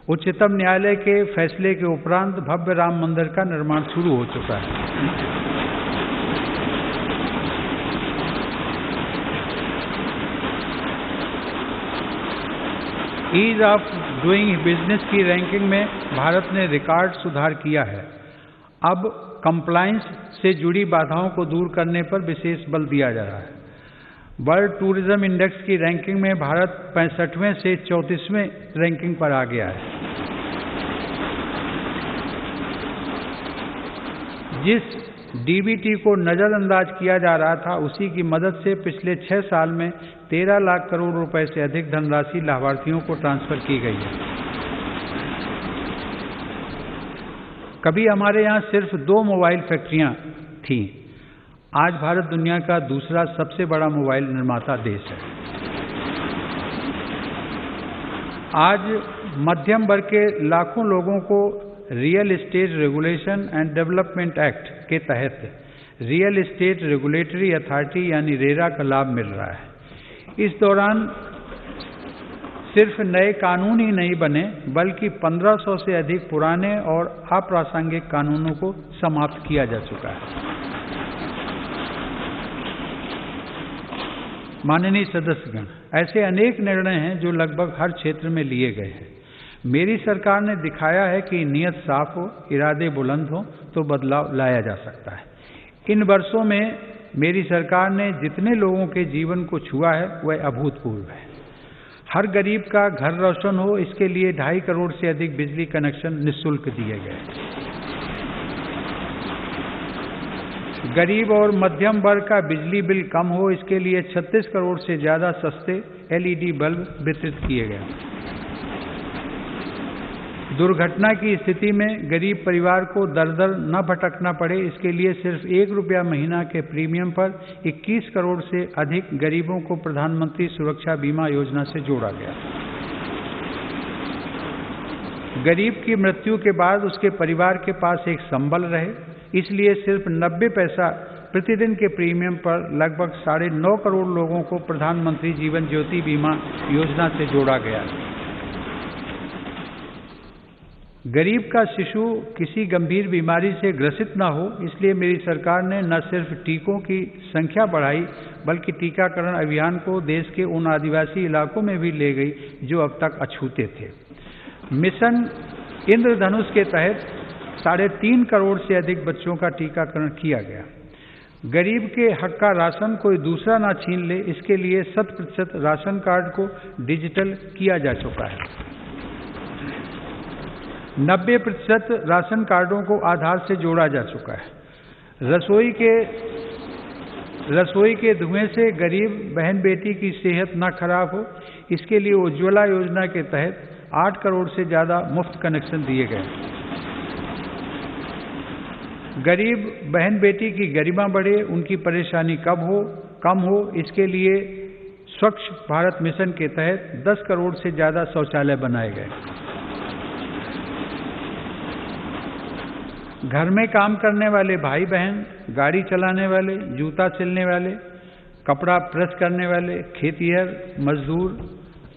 Speaker 1: उच्चतम न्यायालय के फैसले के उपरांत भव्य राम मंदिर का निर्माण शुरू हो चुका है। ईज ऑफ डूइंग बिजनेस की रैंकिंग में भारत ने रिकॉर्ड सुधार किया है। अब कंप्लायंस से जुड़ी बाधाओं को दूर करने पर विशेष बल दिया जा रहा है। वर्ल्ड टूरिज्म इंडेक्स की रैंकिंग में भारत 65वें से 34वें रैंकिंग पर आ गया है। जिस डीबीटी को नजरअंदाज किया जा रहा था, उसी की मदद से पिछले 6 साल में 13 लाख करोड़ रुपए से अधिक धनराशि लाभार्थियों को ट्रांसफर की गई है। कभी हमारे यहाँ सिर्फ 2 मोबाइल फैक्ट्रियां थीं। आज भारत दुनिया का दूसरा सबसे बड़ा मोबाइल निर्माता देश है। आज मध्यम वर्ग के लाखों लोगों को real estate regulation and development act के तहत रियल एस्टेट रेगुलेटरी अथॉरिटी यानी रेरा का लाभ मिल रहा है। इस दौरान सिर्फ नए कानून ही नहीं बने, बल्कि 1500 से अधिक पुराने और अप्रासंगिक कानूनों को समाप्त किया जा चुका है। माननीय सदस्यगण, ऐसे अनेक निर्णय हैं जो लगभग हर क्षेत्र में लिए गए हैं। मेरी सरकार ने दिखाया है कि नीयत साफ हो, इरादे बुलंद हो तो बदलाव लाया जा सकता है। इन वर्षों में मेरी सरकार ने जितने लोगों के जीवन को छुआ है वह अभूतपूर्व है। हर गरीब का घर रोशन हो, इसके लिए 2.5 करोड़ से अधिक बिजली कनेक्शन निःशुल्क दिए गए। गरीब और मध्यम वर्ग का बिजली बिल कम हो, इसके लिए 36 करोड़ से ज़्यादा सस्ते LED बल्ब वितरित किए गए। दुर्घटना की स्थिति में गरीब परिवार को दर दर न भटकना पड़े, इसके लिए सिर्फ ₹1 महीना के प्रीमियम पर 21 करोड़ से अधिक गरीबों को प्रधानमंत्री सुरक्षा बीमा योजना से जोड़ा गया। गरीब की मृत्यु के बाद उसके परिवार के पास एक संबल रहे, इसलिए सिर्फ 90 पैसा प्रतिदिन के प्रीमियम पर लगभग 9.5 करोड़ लोगों को प्रधानमंत्री जीवन ज्योति बीमा योजना से जोड़ा गया। गरीब का शिशु किसी गंभीर बीमारी से ग्रसित न हो, इसलिए मेरी सरकार ने न सिर्फ टीकों की संख्या बढ़ाई बल्कि टीकाकरण अभियान को देश के उन आदिवासी इलाकों में भी ले गई जो अब तक अछूते थे। मिशन इंद्रधनुष के तहत 3.5 करोड़ से अधिक बच्चों का टीकाकरण किया गया। गरीब के हक का राशन कोई दूसरा ना छीन ले, इसके लिए 100% राशन कार्ड को डिजिटल किया जा चुका है। 90% राशन कार्डों को आधार से जोड़ा जा चुका है। रसोई के धुएं से गरीब बहन बेटी की सेहत न खराब हो, इसके लिए उज्ज्वला योजना के तहत 8 करोड़ से ज़्यादा मुफ्त कनेक्शन दिए गए। गरीब बहन बेटी की गरिमा बढ़े, उनकी परेशानी कम हो, इसके लिए स्वच्छ भारत मिशन के तहत 10 करोड़ से ज़्यादा शौचालय बनाए गए। घर में काम करने वाले भाई बहन, गाड़ी चलाने वाले, जूता सिलने वाले, कपड़ा प्रेस करने वाले, खेतिहर मजदूर,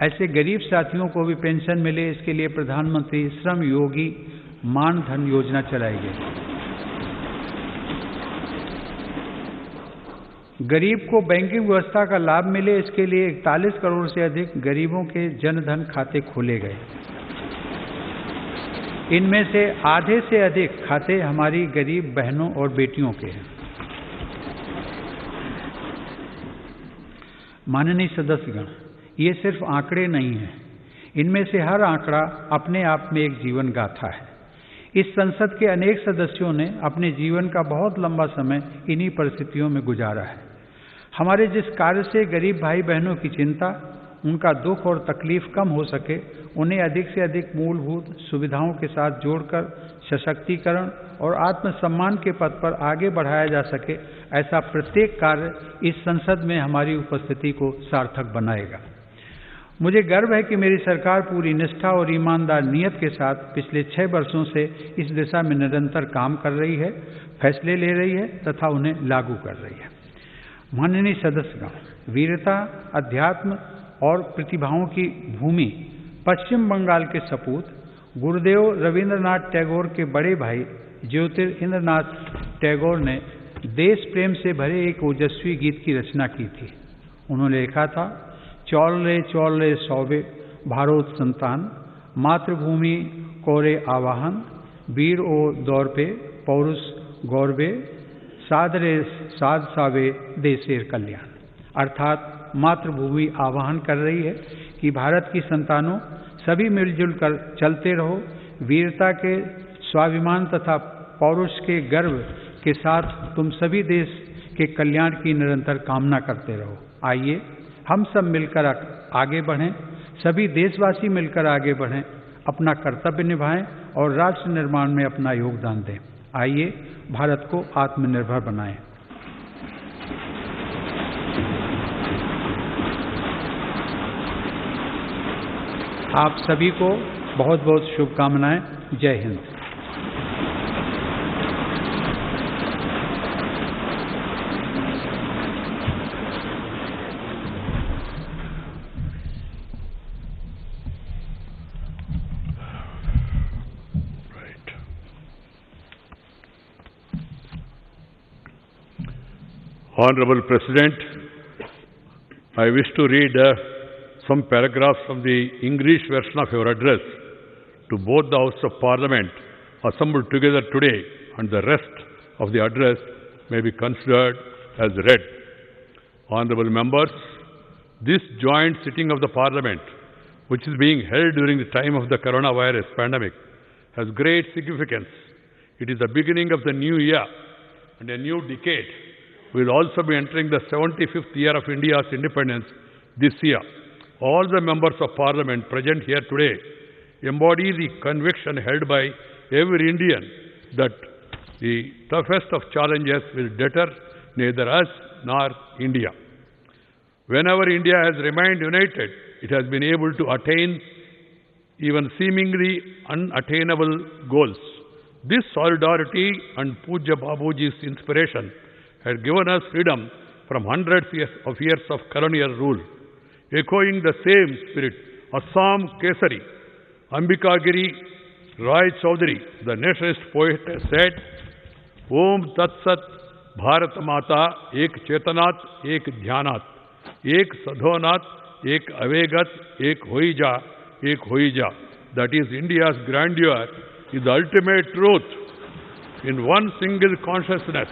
Speaker 1: ऐसे गरीब साथियों को भी पेंशन मिले, इसके लिए प्रधानमंत्री श्रम योगी मान धन योजना चलाई गई। गरीब को बैंकिंग व्यवस्था का लाभ मिले, इसके लिए 41 करोड़ से अधिक गरीबों के जनधन खाते खोले गए। इनमें से आधे से अधिक खाते हमारी गरीब बहनों और बेटियों के हैं। माननीय सदस्यगण, ये सिर्फ आंकड़े नहीं हैं, इनमें से हर आंकड़ा अपने आप में एक जीवन गाथा है। इस संसद के अनेक सदस्यों ने अपने जीवन का बहुत लंबा समय इन्हीं परिस्थितियों में गुजारा है। हमारे जिस कार्य से गरीब भाई बहनों की चिंता, उनका दुख और तकलीफ कम हो सके, उन्हें अधिक से अधिक मूलभूत सुविधाओं के साथ जोड़कर सशक्तिकरण और आत्मसम्मान के पथ पर आगे बढ़ाया जा सके, ऐसा प्रत्येक कार्य इस संसद में हमारी उपस्थिति को सार्थक बनाएगा। मुझे गर्व है कि मेरी सरकार पूरी निष्ठा और ईमानदार नीयत के साथ पिछले 6 वर्षों से इस दिशा में निरंतर काम कर रही है, फैसले ले रही है तथा उन्हें लागू कर रही है। माननीय सदस्यगण, वीरता, अध्यात्म और प्रतिभाओं की भूमि पश्चिम बंगाल के सपूत गुरुदेव रविंद्रनाथ टैगोर के बड़े भाई ज्योतिरिंद्रनाथ टैगोर ने देश प्रेम से भरे एक ओजस्वी गीत की रचना की थी। उन्होंने लिखा था, चौल रे सौबे भारोत संतान, मातृभूमि कोरे आवाहन, वीर ओ दौर पे पौरुष गौरवे, सादरे साध सावे देशेर कल्याण। अर्थात मातृभूमि आह्वान कर रही है कि भारत की संतानों, सभी मिलजुल कर चलते रहो, वीरता के स्वाभिमान तथा पौरुष के गर्व के साथ तुम सभी देश के कल्याण की निरंतर कामना करते रहो। आइए हम सब मिलकर आगे बढ़ें, सभी देशवासी मिलकर आगे बढ़ें, अपना कर्तव्य निभाएं और राष्ट्र निर्माण में अपना योगदान दें। आइए भारत को आत्मनिर्भर बनाएं। आप सभी को बहुत बहुत शुभकामनाएं। जय Hind.
Speaker 2: Honorable President, I wish to read some paragraphs from the English version of your address to both the House of Parliament assembled together today, and the rest of the address may be considered as read. Honourable members, this joint sitting of the Parliament, which is being held during the time of the coronavirus pandemic, has great significance. It is the beginning of the new year and a new decade. We will also be entering the 75th year of India's independence this year. All the members of Parliament present here today embody the conviction held by every Indian that the toughest of challenges will deter neither us nor India. Whenever India has remained united, it has been able to attain even seemingly unattainable goals. This solidarity and Pujya Babuji's inspiration had given us freedom from hundreds of years of colonial rule. Echoing the same spirit, Assam Kesari, Ambikagiri Rai Chaudhary, the nationalist poet, said, Om Tat Sat Bharat Mata Ek Chetanat Ek Dhyanat Ek Sadhonat Ek Avegat Ek Hoija Ek Hoija. That is, India's grandeur is the ultimate truth in one single consciousness.